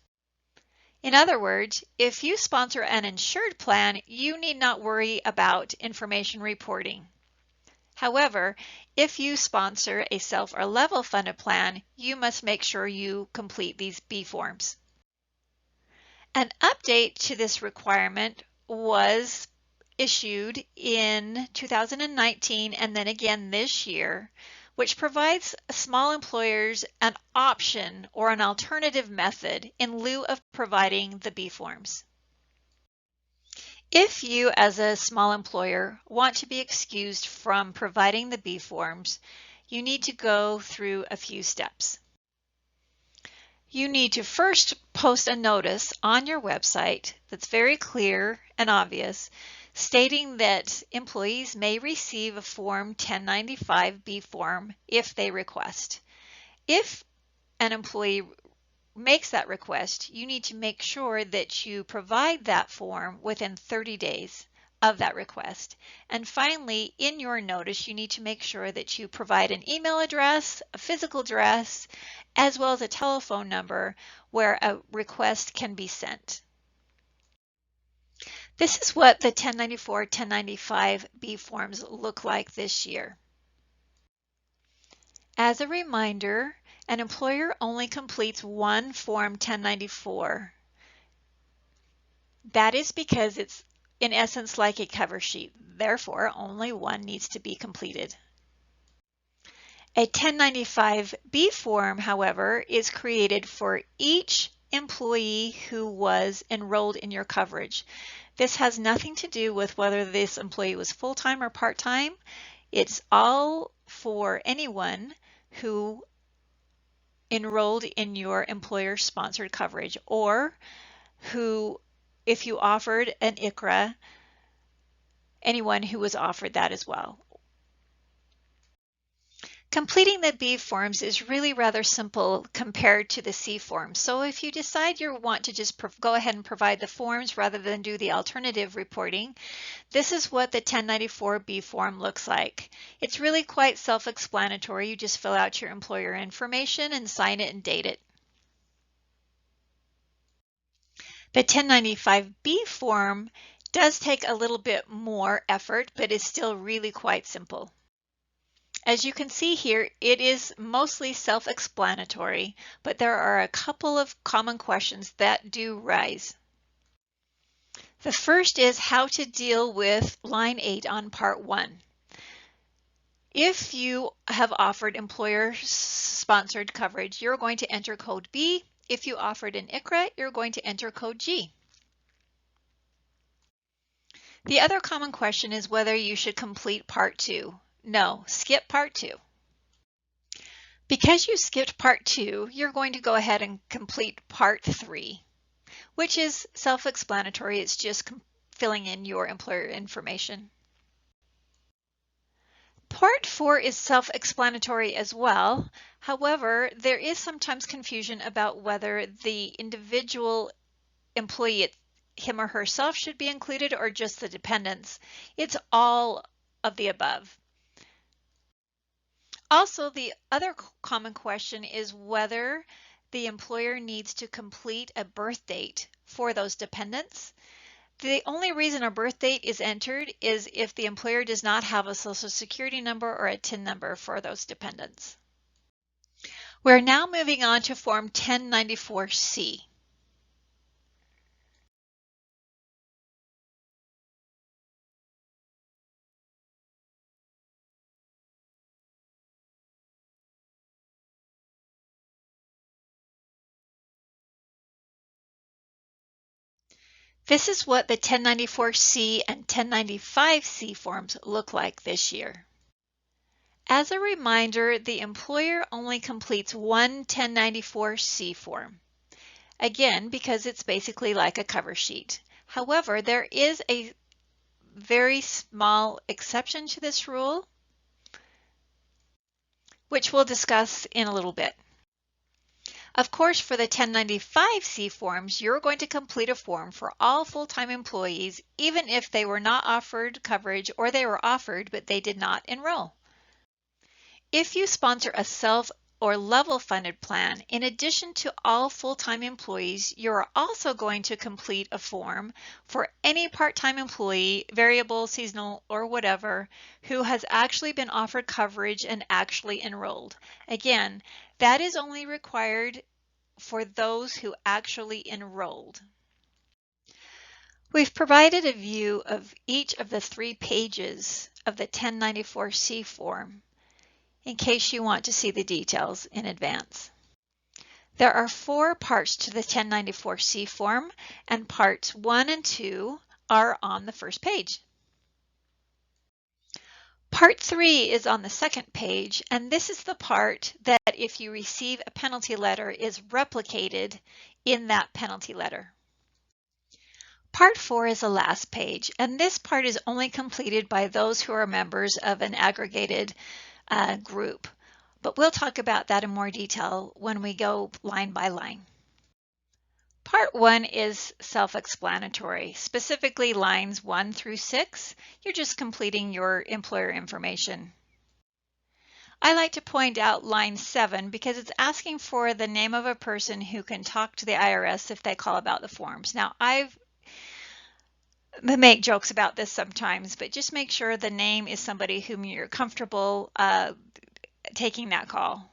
In other words, if you sponsor an insured plan, you need not worry about information reporting. However, if you sponsor a self or level funded plan, you must make sure you complete these B forms. An update to this requirement was issued in 2019 and then again this year, which provides small employers an option or an alternative method in lieu of providing the B forms. If you, as a small employer, want to be excused from providing the B forms, you need to go through a few steps. You need to first post a notice on your website that's very clear and obvious, stating that employees may receive a Form 1095B form if they request. If an employee makes that request, you need to make sure that you provide that form within 30 days of that request. And finally, in your notice, you need to make sure that you provide an email address, a physical address, as well as a telephone number where a request can be sent. This is what the 1094, 1095B forms look like this year. As a reminder, an employer only completes one Form 1094. That is because it's in essence like a cover sheet. Therefore, only one needs to be completed. A 1095B form, however, is created for each employee who was enrolled in your coverage. This has nothing to do with whether this employee was full-time or part-time. It's all for anyone who enrolled in your employer-sponsored coverage, or who, if you offered an ICRA, anyone who was offered that as well. Completing the B forms is really rather simple compared to the C forms. So if you decide you want to just go ahead and provide the forms rather than do the alternative reporting, this is what the 1094B form looks like. It's really quite self-explanatory. You just fill out your employer information and sign it and date it. The 1095B form does take a little bit more effort, but is still really quite simple. As you can see here, it is mostly self-explanatory, but there are a couple of common questions that do rise. The first is how to deal with line 8 on part 1. If you have offered employer-sponsored coverage, you're going to enter code B. If you offered an ICRA, you're going to enter code G. The other common question is whether you should complete part 2. No, skip part 2. Because you skipped part 2, you're going to go ahead and complete part 3, which is self-explanatory. It's just filling in your employer information. Part 4 is self-explanatory as well. However, there is sometimes confusion about whether the individual employee, him or herself, should be included or just the dependents. It's all of the above. Also, the other common question is whether the employer needs to complete a birth date for those dependents. The only reason a birth date is entered is if the employer does not have a Social Security number or a TIN number for those dependents. We're now moving on to Form 1094C. This is what the 1094C and 1095C forms look like this year. As a reminder, the employer only completes one 1094C form. Again, because it's basically like a cover sheet. However, there is a very small exception to this rule, which we'll discuss in a little bit. Of course, for the 1095C forms, you're going to complete a form for all full-time employees, even if they were not offered coverage or they were offered but they did not enroll. If you sponsor a self or level funded plan, in addition to all full-time employees, you're also going to complete a form for any part-time employee, variable, seasonal, or whatever, who has actually been offered coverage and actually enrolled. Again, that is only required for those who actually enrolled. We've provided a view of each of the 3 pages of the 1094C form in case you want to see the details in advance. There are 4 parts to the 1094C form, and parts 1 and 2 are on the first page. Part 3 is on the second page, and this is the part that if you receive a penalty letter is replicated in that penalty letter. Part 4 is the last page, and this part is only completed by those who are members of an aggregated group. But we'll talk about that in more detail when we go line by line. Part 1 is self-explanatory, specifically lines 1 through 6. You're just completing your employer information. I like to point out line 7 because it's asking for the name of a person who can talk to the IRS if they call about the forms. Now, I make jokes about this sometimes, but just make sure the name is somebody whom you're comfortable taking that call.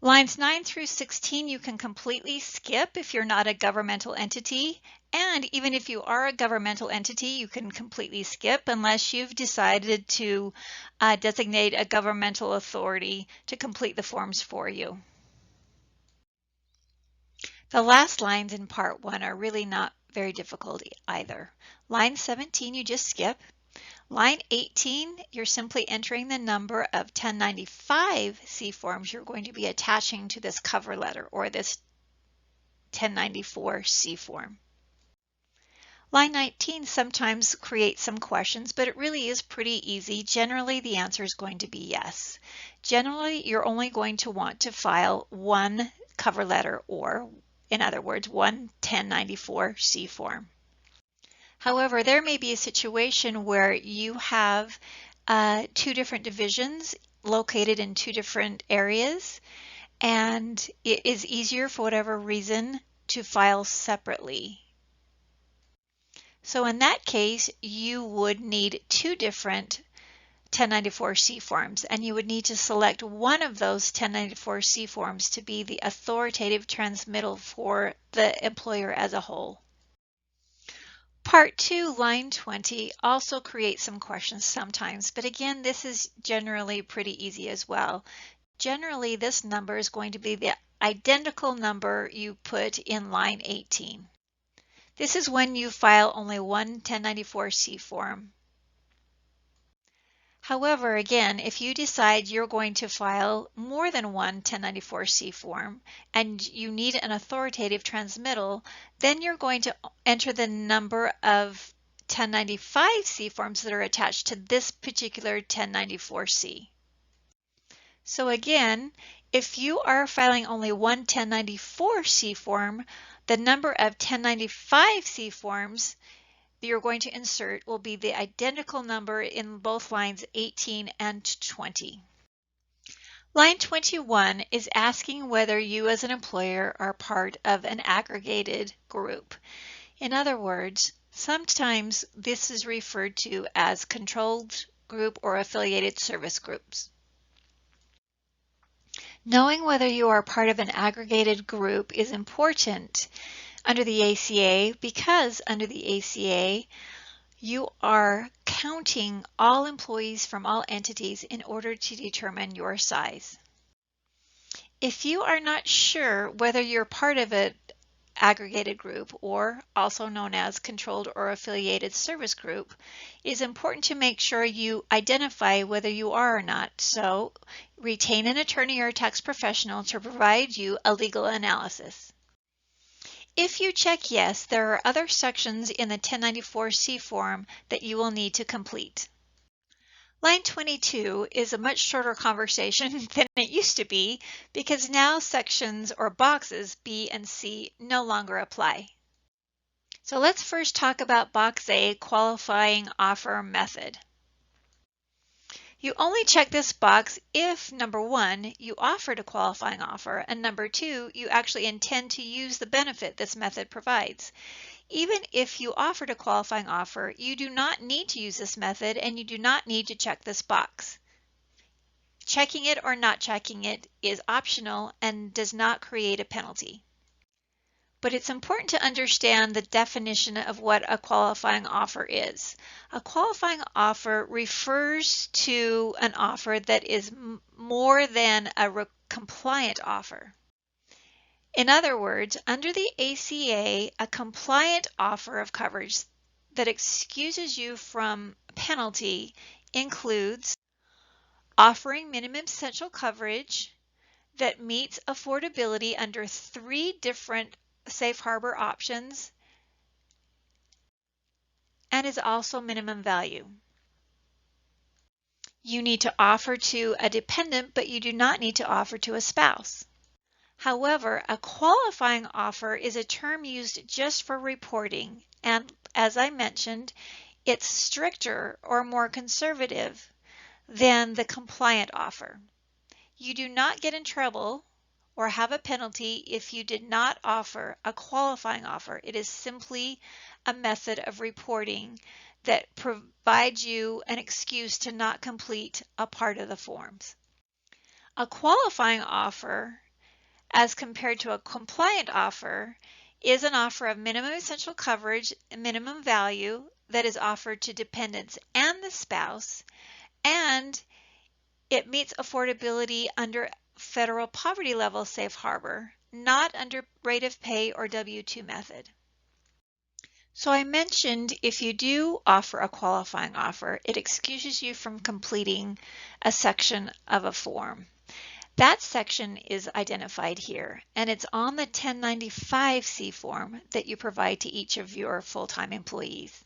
Lines 9 through 16 you can completely skip if you're not a governmental entity, and even if you are a governmental entity, you can completely skip unless you've decided to designate a governmental authority to complete the forms for you. The last lines in part 1 are really not very difficult either. Line 17 you just skip. Line 18, you're simply entering the number of 1095-C forms you're going to be attaching to this cover letter or this 1094-C form. Line 19 sometimes creates some questions, but it really is pretty easy. Generally, the answer is going to be yes. Generally, you're only going to want to file one cover letter or, in other words, one 1094-C form. However, there may be a situation where you have two different divisions located in two different areas, and it is easier for whatever reason to file separately. So in that case, you would need two different 1094-C forms, and you would need to select one of those 1094-C forms to be the authoritative transmittal for the employer as a whole. Part 2, line 20, also creates some questions sometimes, but again, this is generally pretty easy as well. Generally, this number is going to be the identical number you put in line 18. This is when you file only one 1094-C form. However, again, if you decide you're going to file more than one 1094-C form and you need an authoritative transmittal, then you're going to enter the number of 1095-C forms that are attached to this particular 1094-C. So again, if you are filing only one 1094-C form, the number of 1095-C forms that you're going to insert will be the identical number in both lines 18 and 20. Line 21 is asking whether you as an employer are part of an aggregated group. In other words, sometimes this is referred to as controlled group or affiliated service groups. Knowing whether you are part of an aggregated group is important under the ACA, because under the ACA, you are counting all employees from all entities in order to determine your size. If you are not sure whether you're part of an aggregated group, or also known as controlled or affiliated service group, it is important to make sure you identify whether you are or not. So retain an attorney or a tax professional to provide you a legal analysis. If you check yes, there are other sections in the 1094-C form that you will need to complete. Line 22 is a much shorter conversation than it used to be because now sections or boxes B and C no longer apply. So let's first talk about box A, qualifying offer method. You only check this box if, number 1, you offered a qualifying offer, and number 2, you actually intend to use the benefit this method provides. Even if you offered a qualifying offer, you do not need to use this method and you do not need to check this box. Checking it or not checking it is optional and does not create a penalty. But it's important to understand the definition of what a qualifying offer is. A qualifying offer refers to an offer that is more than a compliant offer. In other words, under the ACA, a compliant offer of coverage that excuses you from penalty includes offering minimum essential coverage that meets affordability under 3 different safe harbor options and is also minimum value. You need to offer to a dependent, but you do not need to offer to a spouse. However, a qualifying offer is a term used just for reporting, and as I mentioned, it's stricter or more conservative than the compliant offer. You do not get in trouble or have a penalty if you did not offer a qualifying offer. It is simply a method of reporting that provides you an excuse to not complete a part of the forms. A qualifying offer as compared to a compliant offer is an offer of minimum essential coverage and minimum value that is offered to dependents and the spouse, and it meets affordability under federal poverty level safe harbor, not under rate of pay or W-2 method. So I mentioned if you do offer a qualifying offer, it excuses you from completing a section of a form. That section is identified here, and it's on the 1095-C form that you provide to each of your full-time employees.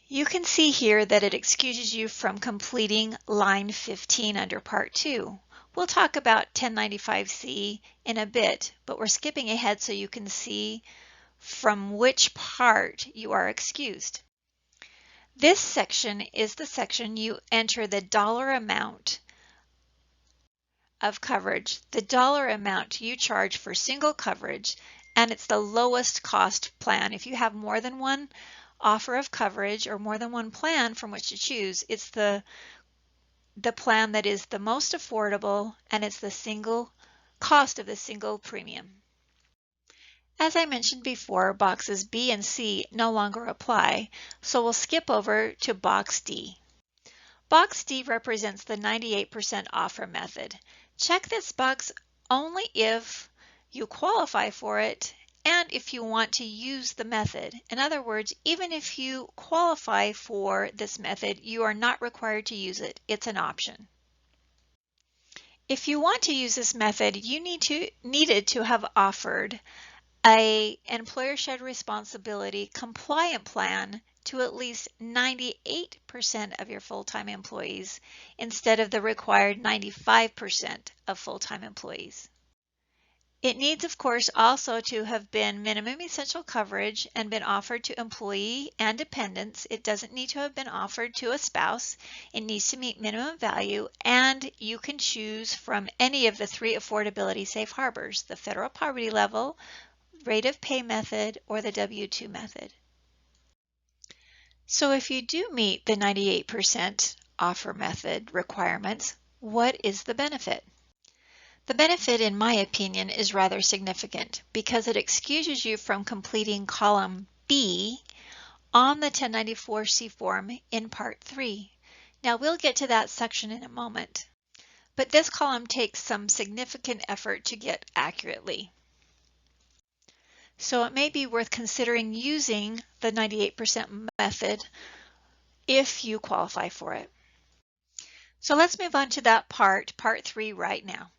You can see here that it excuses you from completing line 15 under Part 2. We'll talk about 1095-C in a bit, but we're skipping ahead so you can see from which part you are excused. This section is the section you enter the dollar amount of coverage, the dollar amount you charge for single coverage, and it's the lowest cost plan. If you have more than one offer of coverage or more than one plan from which to choose, it's the plan that is the most affordable, and it's the single cost of the single premium. As I mentioned before, boxes B and C no longer apply, so we'll skip over to box D. Box D represents the 98% offer method. Check this box only if you qualify for it and if you want to use the method. In other words, even if you qualify for this method, you are not required to use it. It's an option. If you want to use this method, you needed to have offered an employer shared responsibility compliant plan to at least 98% of your full-time employees instead of the required 95% of full-time employees. It needs, of course, also to have been minimum essential coverage and been offered to employee and dependents. It doesn't need to have been offered to a spouse. It needs to meet minimum value, and you can choose from any of the 3 affordability safe harbors, the federal poverty level, rate of pay method, or the W-2 method. So if you do meet the 98% offer method requirements, what is the benefit? The benefit, in my opinion, is rather significant because it excuses you from completing column B on the 1094-C form in Part 3. Now we'll get to that section in a moment, but this column takes some significant effort to get accurately. So it may be worth considering using the 98% method if you qualify for it. So let's move on to that part 3 right now.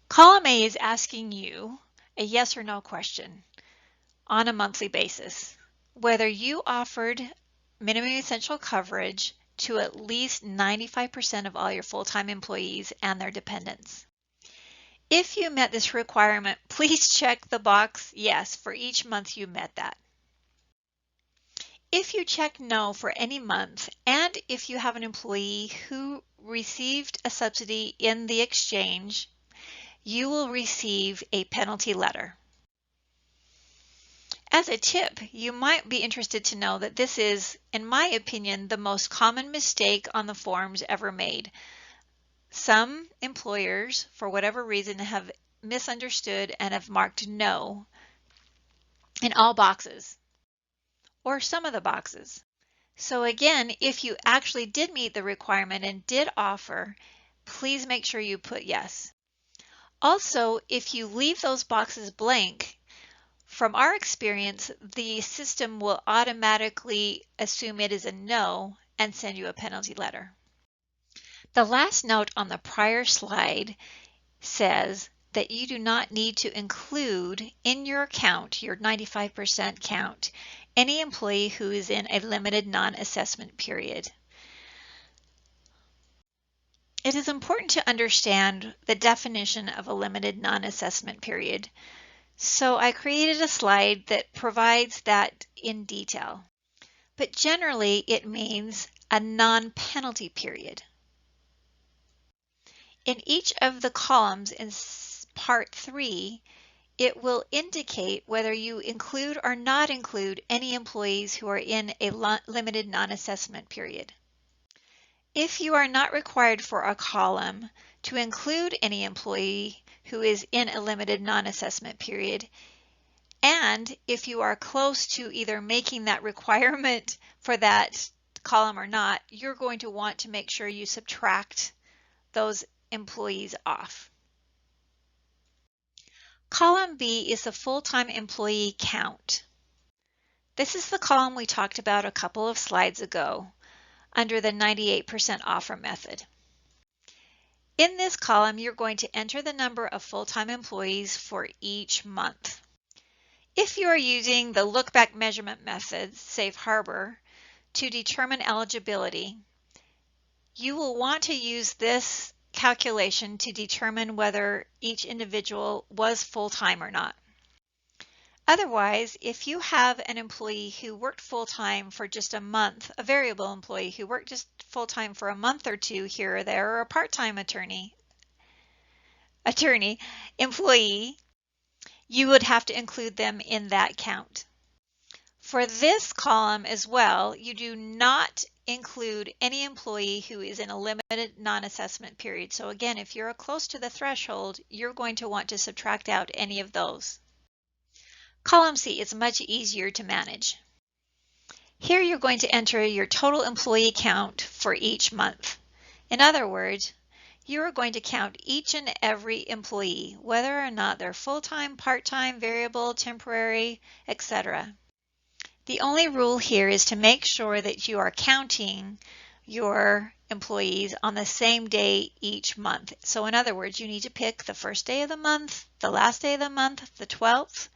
Column A is asking you a yes or no question on a monthly basis, whether you offered minimum essential coverage to at least 95% of all your full-time employees and their dependents. If you met this requirement, please check the box yes for each month you met that. If you check no for any month, and if you have an employee who received a subsidy in the exchange, you will receive a penalty letter. As a tip, you might be interested to know that this is, in my opinion, the most common mistake on the forms ever made. Some employers, for whatever reason, have misunderstood and have marked no in all boxes, or some of the boxes. So again, if you actually did meet the requirement and did offer, please make sure you put yes. Also, if you leave those boxes blank, from our experience, the system will automatically assume it is a no and send you a penalty letter. The last note on the prior slide says that you do not need to include in your count, your 95% count, any employee who is in a limited non-assessment period. It is important to understand the definition of a limited non-assessment period. So I created a slide that provides that in detail. But generally, it means a non-penalty period. In each of the columns in Part 3, it will indicate whether you include or not include any employees who are in a limited non-assessment period. If you are not required for a column to include any employee who is in a limited non-assessment period. And if you are close to either making that requirement for that column or not, you're going to want to make sure you subtract those employees off. Column B is the full-time employee count. This is the column we talked about a couple of slides ago under the 98% offer method. In this column, you're going to enter the number of full-time employees for each month. If you are using the look-back measurement method, Safe Harbor, to determine eligibility, you will want to use this calculation to determine whether each individual was full-time or not. Otherwise, if you have an employee who worked full-time for just a month, a variable employee who worked just full-time for a month or two here or there, or a part-time employee, you would have to include them in that count. For this column as well, you do not include any employee who is in a limited non-assessment period. So again, if you're close to the threshold, you're going to want to subtract out any of those. Column C is much easier to manage. Here you're going to enter your total employee count for each month. In other words, you are going to count each and every employee, whether or not they're full-time, part-time, variable, temporary, etc. The only rule here is to make sure that you are counting your employees on the same day each month. So in other words, you need to pick the first day of the month, the last day of the month, the 12th,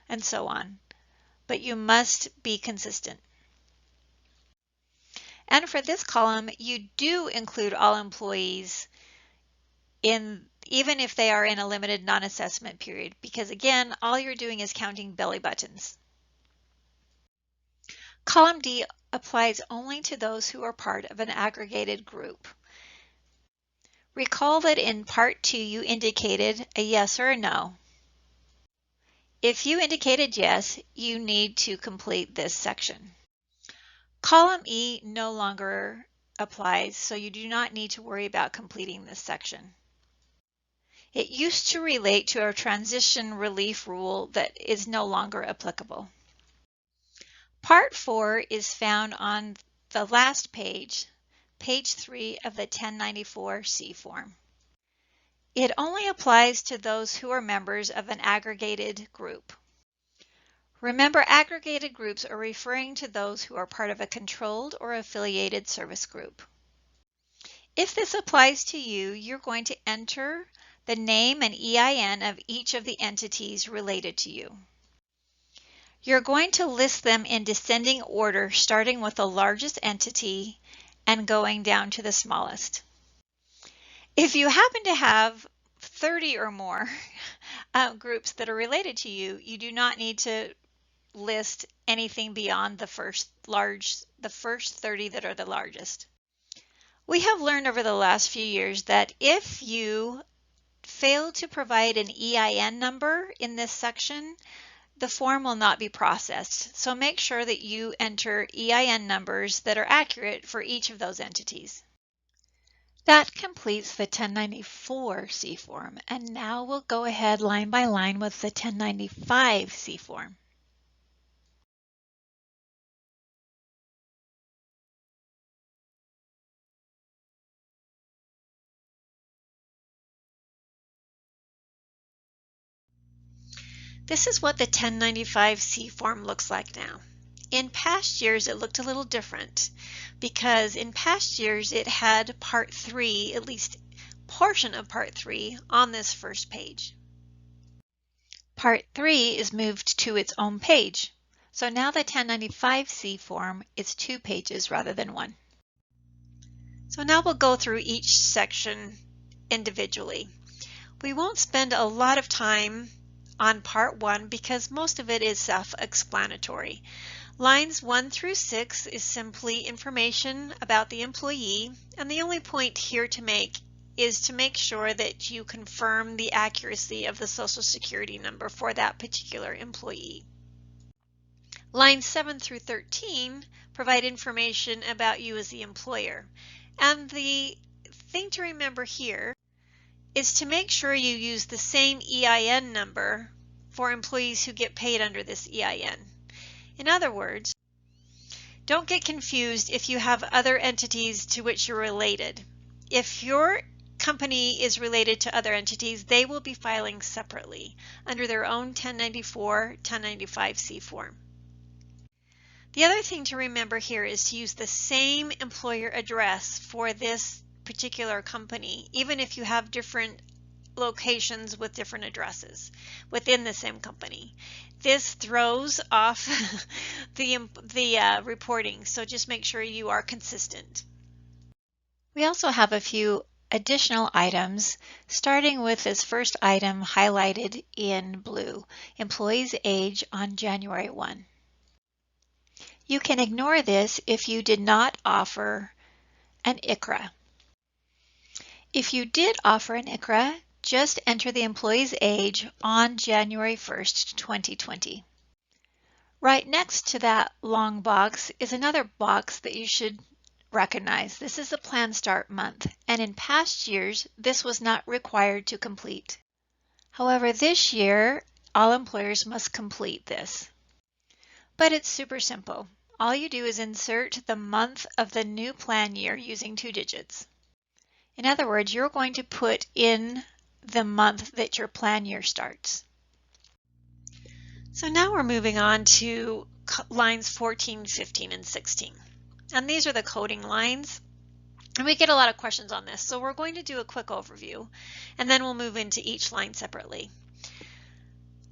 and so on. But you must be consistent. And for this column, you do include all employees even if they are in a limited non-assessment period, because again, all you're doing is counting belly buttons. Column D applies only to those who are part of an aggregated group. Recall that in Part 2 you indicated a yes or a no. If you indicated yes, you need to complete this section. Column E no longer applies, so you do not need to worry about completing this section. It used to relate to a transition relief rule that is no longer applicable. Part 4 is found on the last page, page 3 of the 1094-C form. It only applies to those who are members of an aggregated group. Remember, aggregated groups are referring to those who are part of a controlled or affiliated service group. If this applies to you, you're going to enter the name and EIN of each of the entities related to you. You're going to list them in descending order, starting with the largest entity and going down to the smallest. If you happen to have 30 or more groups that are related to you, you do not need to list anything beyond the first 30 that are the largest. We have learned over the last few years that if you fail to provide an EIN number in this section, the form will not be processed. So make sure that you enter EIN numbers that are accurate for each of those entities. That completes the 1094-C form, and now we'll go ahead line by line with the 1095-C form. This is what the 1095-C form looks like now. In past years, it looked a little different because in past years, it had Part 3, at least portion of Part 3, on this first page. Part 3 is moved to its own page. So now the 1095-C form is 2 pages rather than 1. So now we'll go through each section individually. We won't spend a lot of time on Part 1 because most of it is self-explanatory. Lines 1 through 6 is simply information about the employee, and the only point here to make is to make sure that you confirm the accuracy of the Social Security number for that particular employee. Lines 7 through 13 provide information about you as the employer. And the thing to remember here is to make sure you use the same EIN number for employees who get paid under this EIN. In other words, don't get confused if you have other entities to which you're related. If your company is related to other entities, they will be filing separately under their own 1094, 1095-C form. The other thing to remember here is to use the same employer address for this particular company, even if you have different locations with different addresses within the same company. This throws off the reporting, so just make sure you are consistent. We also have a few additional items, starting with this first item highlighted in blue, employee's age on January 1. You can ignore this if you did not offer an ICRA. If you did offer an ICRA, just enter the employee's age on January 1st, 2020. Right next to that long box is another box that you should recognize. This is the plan start month, and in past years, this was not required to complete. However, this year, all employers must complete this. But it's super simple. All you do is insert the month of the new plan year using 2 digits. In other words, you're going to put in the month that your plan year starts. So now we're moving on to lines 14, 15, and 16. And these are the coding lines. And we get a lot of questions on this, so we're going to do a quick overview, and then we'll move into each line separately.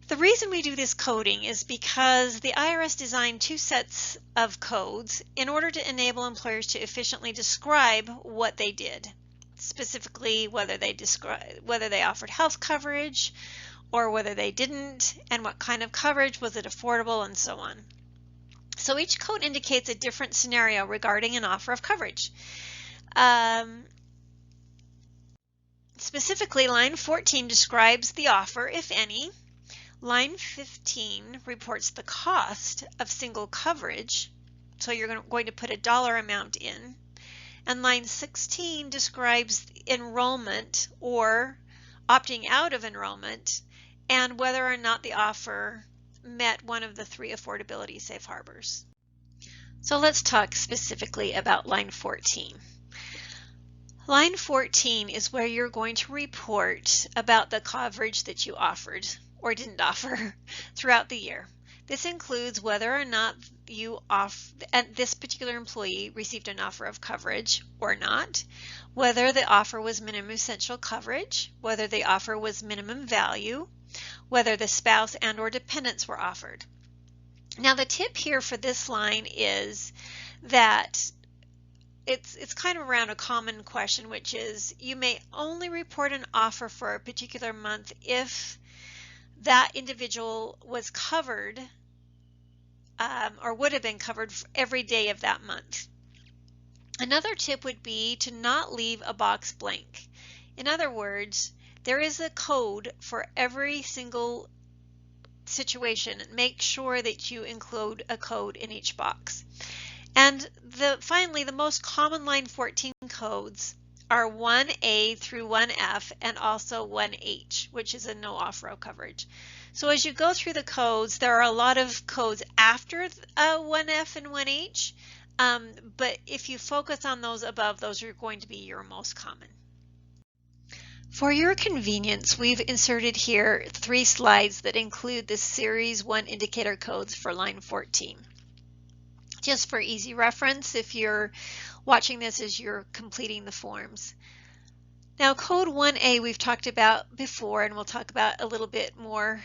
The reason we do this coding is because the IRS designed 2 sets of codes in order to enable employers to efficiently describe what they did, specifically whether they offered health coverage or whether they didn't, and what kind of coverage, was it affordable, and so on. So each code indicates a different scenario regarding an offer of coverage. Specifically, line 14 describes the offer, if any. Line 15 reports the cost of single coverage, so you're going to put a dollar amount in. And line 16 describes enrollment or opting out of enrollment and whether or not the offer met one of the 3 affordability safe harbors. So let's talk specifically about line 14. Line 14 is where you're going to report about the coverage that you offered or didn't offer throughout the year. This includes whether or not this particular employee received an offer of coverage or not, whether the offer was minimum essential coverage, whether the offer was minimum value, whether the spouse and or dependents were offered. Now the tip here for this line is that it's kind of around a common question, which is you may only report an offer for a particular month if that individual was covered or would have been covered for every day of that month. Another tip would be to not leave a box blank. In other words, there is a code for every single situation. Make sure that you include a code in each box. And finally, the most common line 14 codes are 1A through 1F and also 1H, which is a no offer of coverage. So as you go through the codes, there are a lot of codes after 1F and 1H, but if you focus on those above, those are going to be your most common. For your convenience, we've inserted here 3 slides that include the Series 1 indicator codes for line 14. Just for easy reference, if you're watching this as you're completing the forms. Now, code 1A we've talked about before, and we'll talk about a little bit more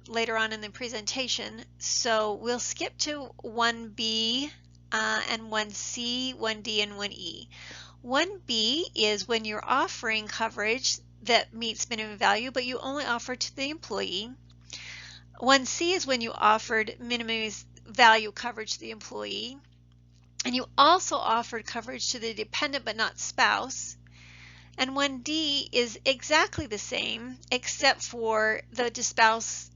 later on in the presentation. So we'll skip to 1B and 1C, 1D, and 1E. 1B is when you're offering coverage that meets minimum value, but you only offer to the employee. 1C is when you offered minimum value coverage to the employee, and you also offered coverage to the dependent but not spouse. And 1D is exactly the same, except for the spouse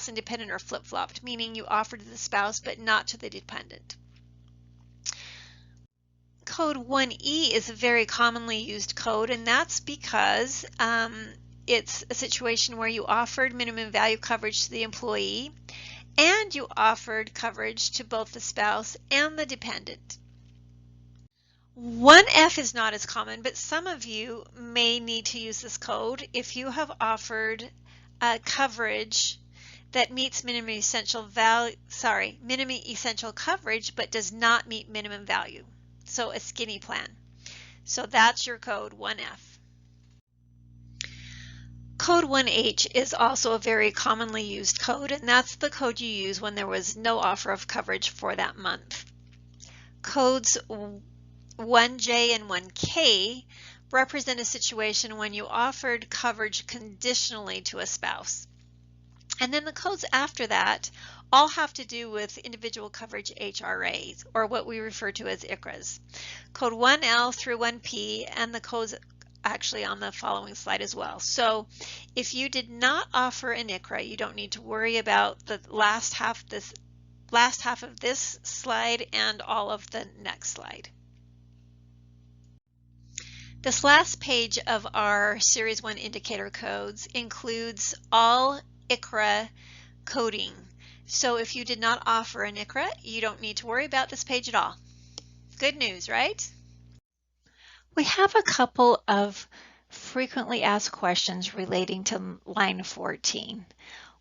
and dependent are flip-flopped, meaning you offer to the spouse but not to the dependent. code 1E is a very commonly used code, and that's because it's a situation where you offered minimum value coverage to the employee and you offered coverage to both the spouse and the dependent. 1F is not as common, but some of you may need to use this code if you have offered coverage that meets minimum essential coverage but does not meet minimum value. So a skinny plan. So that's your code 1F. Code 1H is also a very commonly used code, and that's the code you use when there was no offer of coverage for that month. Codes 1J and 1K represent a situation when you offered coverage conditionally to a spouse. And then the codes after that all have to do with individual coverage HRAs, or what we refer to as ICRAs. Code 1L through 1P, and the codes actually on the following slide as well. So if you did not offer an ICRA, you don't need to worry about the last half of this slide and all of the next slide. This last page of our Series 1 indicator codes includes all ICRA coding. So if you did not offer an ICRA, you don't need to worry about this page at all. Good news, right? We have a couple of frequently asked questions relating to line 14.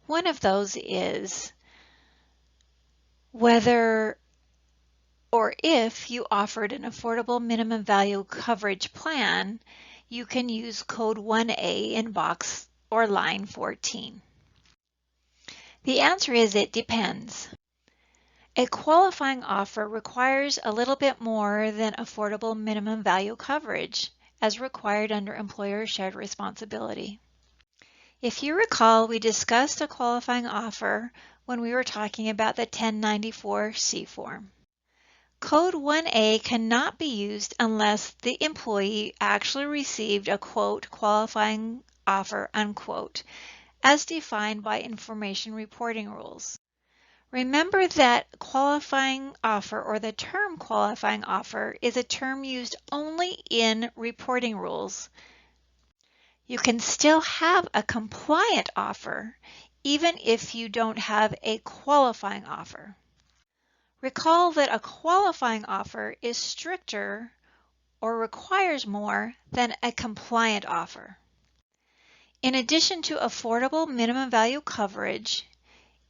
One of those is whether or if you offered an affordable minimum value coverage plan, you can use code 1A in box or line 14. The answer is it depends. A qualifying offer requires a little bit more than affordable minimum value coverage as required under employer shared responsibility. If you recall, we discussed a qualifying offer when we were talking about the 1094-C form. Code 1A cannot be used unless the employee actually received a quote qualifying offer unquote as defined by information reporting rules. Remember that qualifying offer, or the term qualifying offer, is a term used only in reporting rules. You can still have a compliant offer even if you don't have a qualifying offer. Recall that a qualifying offer is stricter or requires more than a compliant offer. In addition to affordable minimum value coverage,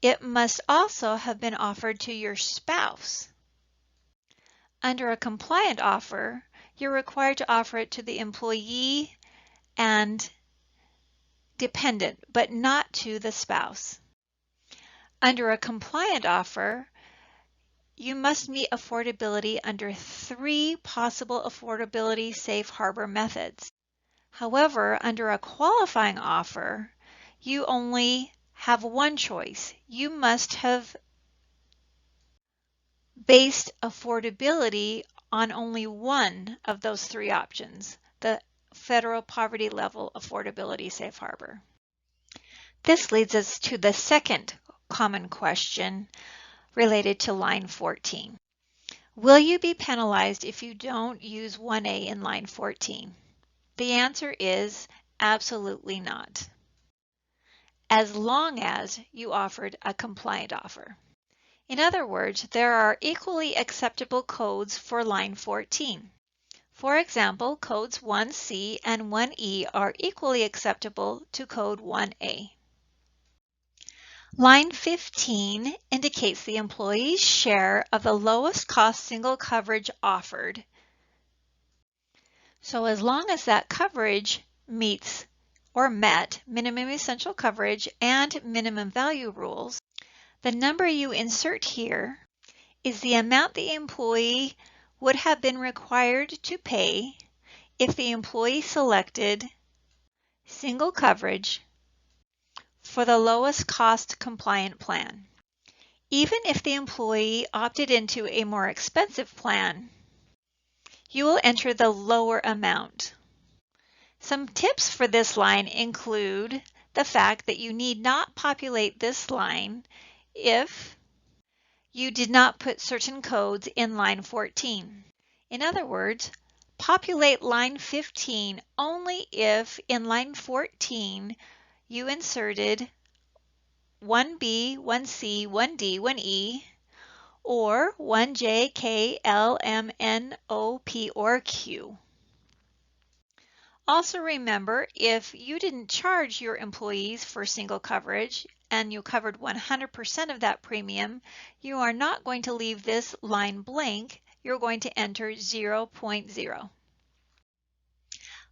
it must also have been offered to your spouse. Under a compliant offer, you're required to offer it to the employee and dependent, but not to the spouse. Under a compliant offer, you must meet affordability under 3 possible affordability safe harbor methods. However, under a qualifying offer, you only have one choice. You must have based affordability on only one of those 3 options, the federal poverty level affordability safe harbor. This leads us to the second common question related to line 14. Will you be penalized if you don't use 1A in line 14? The answer is absolutely not, as long as you offered a compliant offer. In other words, there are equally acceptable codes for line 14. For example, codes 1C and 1E are equally acceptable to code 1A. Line 15 indicates the employee's share of the lowest cost single coverage offered. So as long as that coverage meets or met minimum essential coverage and minimum value rules, the number you insert here is the amount the employee would have been required to pay if the employee selected single coverage for the lowest cost compliant plan. Even if the employee opted into a more expensive plan, you will enter the lower amount. Some tips for this line include the fact that you need not populate this line if you did not put certain codes in line 14. In other words, populate line 15 only if in line 14 you inserted 1B, 1C, 1D, 1E, or 1J, K, L, M, N, O, P, or Q. Also remember, if you didn't charge your employees for single coverage and you covered 100% of that premium, you are not going to leave this line blank. You're going to enter 0.0.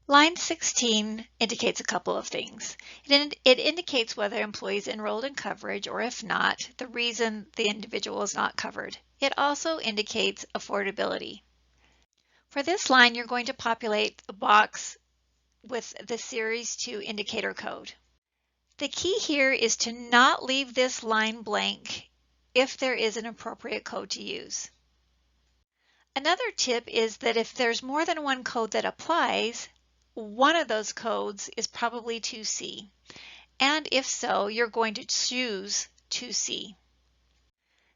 Line 16 indicates a couple of things. It indicates whether employees enrolled in coverage, or if not, the reason the individual is not covered. It also indicates affordability. For this line, you're going to populate the box with the Series 2 indicator code. The key here is to not leave this line blank if there is an appropriate code to use. Another tip is that if there's more than one code that applies, one of those codes is probably 2C, and if so, you're going to choose 2C.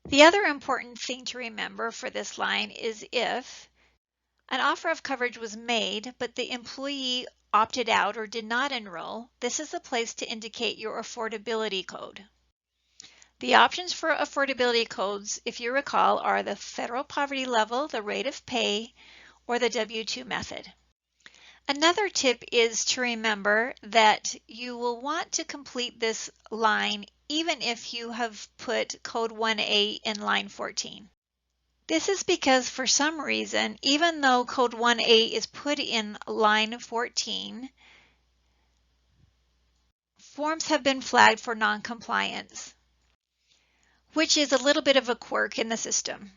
The other important thing to remember for this line is if an offer of coverage was made, but the employee opted out or did not enroll, this is the place to indicate your affordability code. The options for affordability codes, if you recall, are the federal poverty level, the rate of pay, or the W-2 method. Another tip is to remember that you will want to complete this line even if you have put code 1A in line 14. This is because for some reason, even though code 1A is put in line 14, forms have been flagged for non-compliance, which is a little bit of a quirk in the system.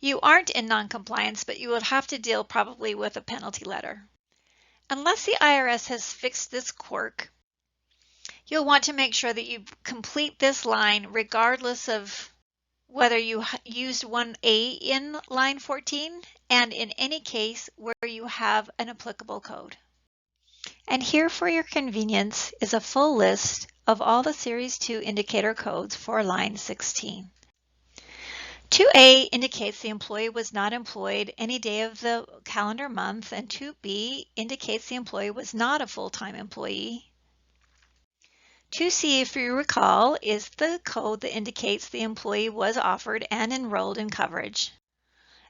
You aren't in non-compliance, but you will have to deal probably with a penalty letter. Unless the IRS has fixed this quirk, you'll want to make sure that you complete this line regardless of whether you used 1A in line 14 and in any case where you have an applicable code. And here for your convenience is a full list of all the Series 2 indicator codes for line 16. 2A indicates the employee was not employed any day of the calendar month, and 2B indicates the employee was not a full-time employee. 2C, if you recall, is the code that indicates the employee was offered and enrolled in coverage.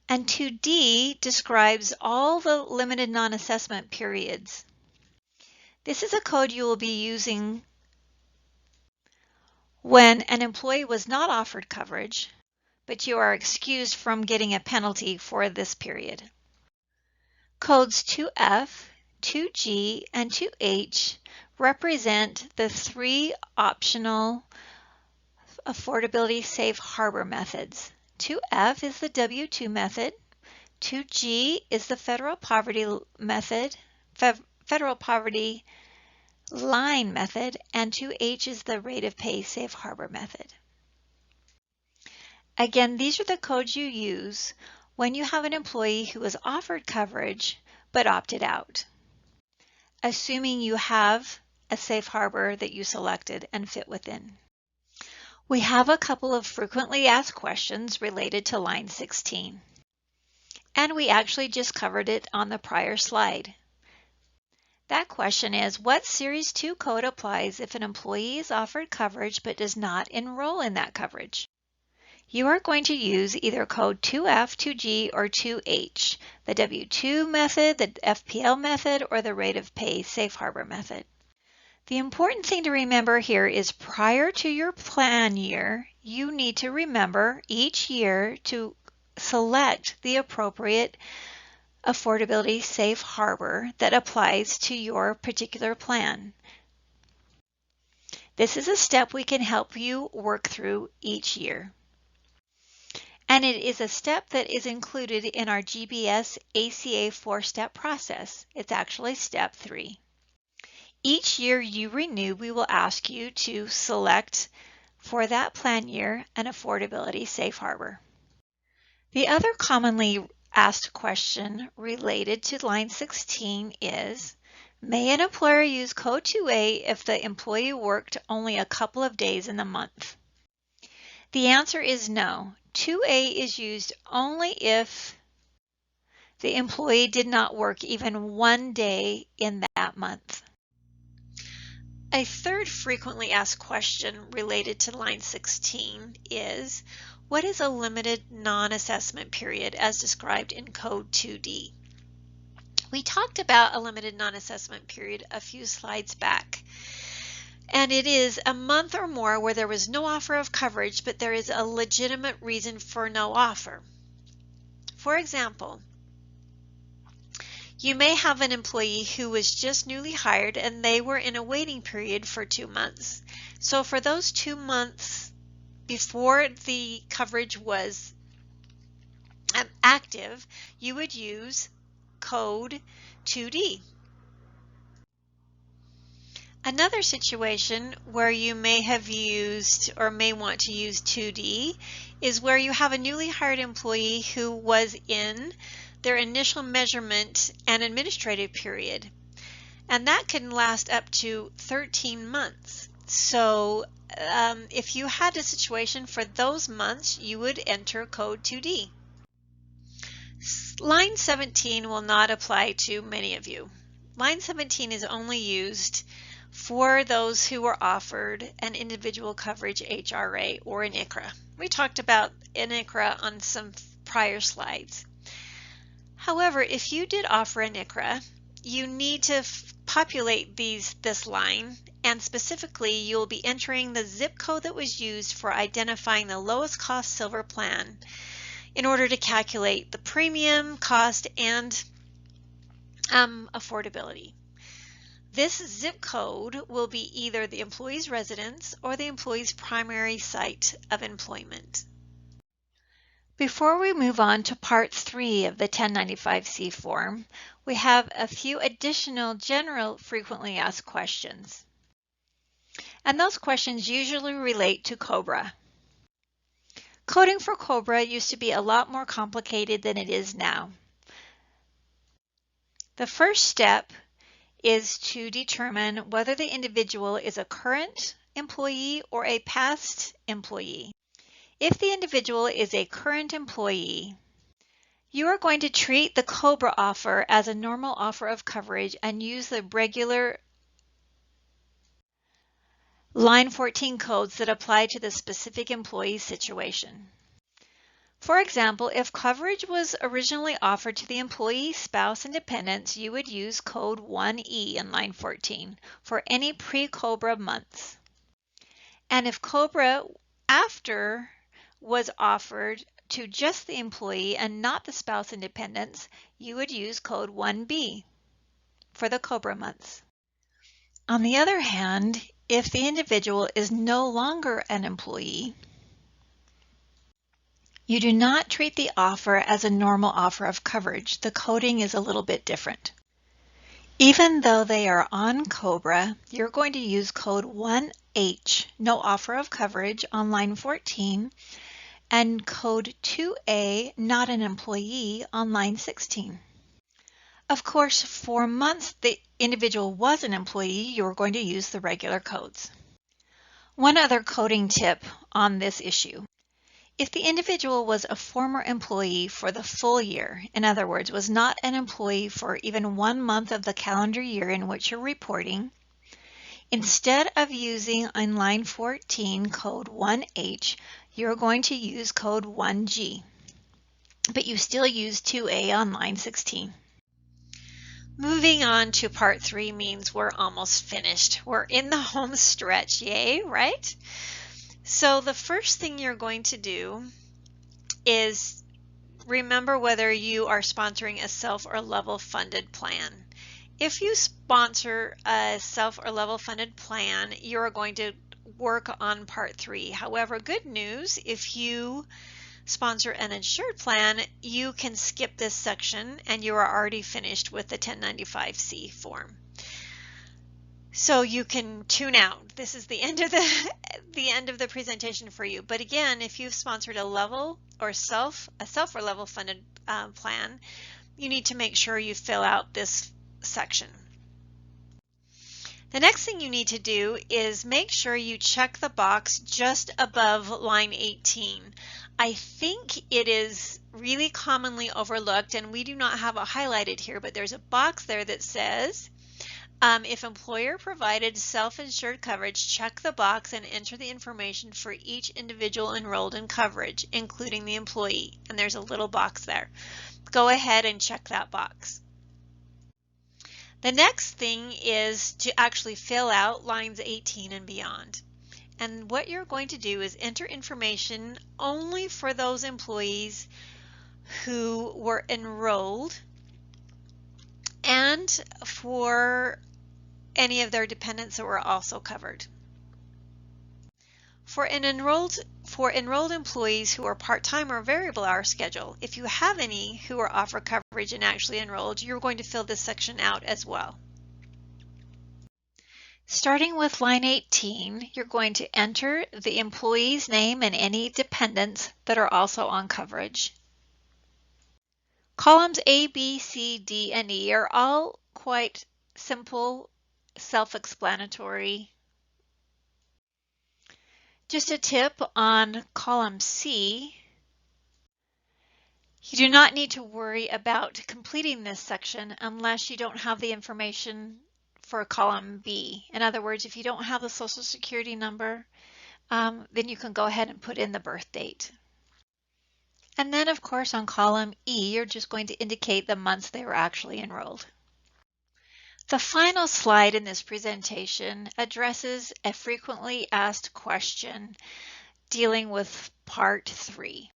And 2D describes all the limited non-assessment periods. This is a code you will be using when an employee was not offered coverage, but you are excused from getting a penalty for this period. Codes 2F, 2G, and 2H represent the three optional affordability safe harbor methods. 2F is the W-2 method, 2G is the federal poverty method, federal poverty line method, and 2H is the rate of pay safe harbor method. Again, these are the codes you use when you have an employee who was offered coverage but opted out, assuming you have a safe harbor that you selected and fit within. We have a couple of frequently asked questions related to line 16, and we actually just covered it on the prior slide. That question is, what Series 2 code applies if an employee is offered coverage but does not enroll in that coverage? You are going to use either code 2F, 2G, or 2H, the W-2 method, the FPL method, or the rate of pay safe harbor method. The important thing to remember here is prior to your plan year, you need to remember each year to select the appropriate affordability safe harbor that applies to your particular plan. This is a step we can help you work through each year. And it is a step that is included in our GBS ACA 4-step process. It's actually step 3. Each year you renew, we will ask you to select for that plan year an affordability safe harbor. The other commonly asked question related to line 16 is, may an employer use code 2A if the employee worked only a couple of days in the month? The answer is no. 2A is used only if the employee did not work even one day in that month. A third frequently asked question related to line 16 is, what is a limited non-assessment period as described in Code 2D? We talked about a limited non-assessment period a few slides back, and it is a month or more where there was no offer of coverage, but there is a legitimate reason for no offer. For example, you may have an employee who was just newly hired and they were in a waiting period for 2 months. So for those 2 months before the coverage was active, you would use Code 2D. Another situation where you may have used or may want to use 2D is where you have a newly hired employee who was in their initial measurement and administrative period, and that can last up to 13 months. So if you had a situation for those months, you would enter Code 2D. Line 17 will not apply to many of you. Line 17 is only used for those who were offered an individual coverage HRA or an ICRA. We talked about an ICRA on some prior slides. However, if you did offer an ICRA, you need to populate this line, and specifically you'll be entering the zip code that was used for identifying the lowest cost silver plan in order to calculate the premium, cost, and affordability. This zip code will be either the employee's residence or the employee's primary site of employment. Before we move on to Part 3 of the 1095-C form, we have a few additional general frequently asked questions. And those questions usually relate to COBRA. Coding for COBRA used to be a lot more complicated than it is now. The first step is to determine whether the individual is a current employee or a past employee. If the individual is a current employee, you are going to treat the COBRA offer as a normal offer of coverage and use the regular line 14 codes that apply to the specific employee situation. For example, if coverage was originally offered to the employee, spouse, and dependents, you would use code 1E in line 14 for any pre-COBRA months. And if COBRA after was offered to just the employee and not the spouse and dependents, you would use code 1B for the COBRA months. On the other hand, if the individual is no longer an employee, you do not treat the offer as a normal offer of coverage. The coding is a little bit different. Even though they are on COBRA, you're going to use code 1H, no offer of coverage, on line 14, and code 2A, not an employee, on line 16. Of course, for months the individual was an employee, you're going to use the regular codes. One other coding tip on this issue. If the individual was a former employee for the full year, in other words, was not an employee for even 1 month of the calendar year in which you're reporting, instead of using on line 14 code 1H, you're going to use code 1G, but you still use 2A on line 16. Moving on to Part 3 means we're almost finished. We're in the home stretch, yay, right? So the first thing you're going to do is remember whether you are sponsoring a self or level funded plan. If you sponsor a self or level funded plan, you're going to work on Part 3. However, good news, if you sponsor an insured plan, you can skip this section and you are already finished with the 1095-C form. So you can tune out. This is the end of the presentation for you. But again, if you've sponsored a level or a self or level funded plan, you need to make sure you fill out this section. The next thing you need to do is make sure you check the box just above line 18. I think it is really commonly overlooked, and we do not have it highlighted here, but there's a box there that says, if employer provided self-insured coverage, check the box and enter the information for each individual enrolled in coverage, including the employee. And there's a little box there. Go ahead and check that box. The next thing is to actually fill out lines 18 and beyond. And what you're going to do is enter information only for those employees who were enrolled and for any of their dependents that were also covered. For enrolled employees who are part-time or variable hour schedule, if you have any who are offered coverage and actually enrolled, you're going to fill this section out as well. Starting with line 18, you're going to enter the employee's name and any dependents that are also on coverage. Columns A, B, C, D, and E are all quite simple, self-explanatory. Just a tip on column C, you do not need to worry about completing this section unless you don't have the information for column B. In other words, if you don't have the Social Security number, then you can go ahead and put in the birth date. And then, of course, on column E, you're just going to indicate the months they were actually enrolled. The final slide in this presentation addresses a frequently asked question dealing with Part 3.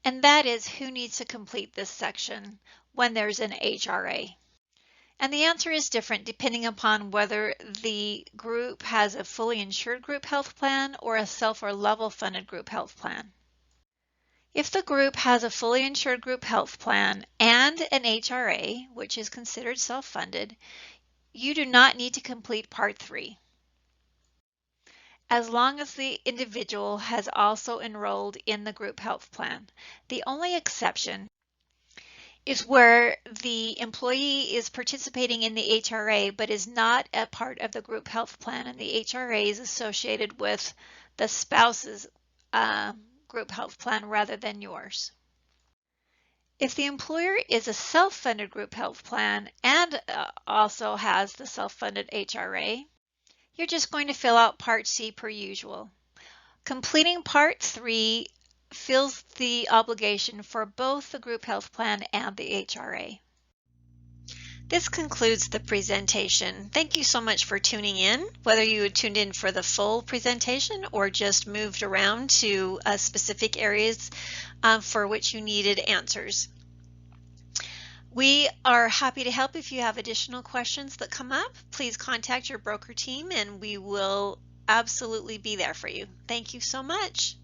And that is, who needs to complete this section when there's an HRA? And the answer is different depending upon whether the group has a fully insured group health plan or a self or level funded group health plan. If the group has a fully insured group health plan and an HRA, which is considered self-funded, you do not need to complete Part 3, as long as the individual has also enrolled in the group health plan. The only exception is where the employee is participating in the HRA but is not a part of the group health plan, and the HRA is associated with the spouse's group health plan rather than yours. If the employer is a self-funded group health plan and also has the self-funded HRA, you're just going to fill out Part C per usual. Completing Part 3 fills the obligation for both the group health plan and the HRA. This concludes the presentation. Thank you so much for tuning in, whether you had tuned in for the full presentation or just moved around to specific areas for which you needed answers. We are happy to help if you have additional questions that come up. Please contact your broker team and we will absolutely be there for you. Thank you so much.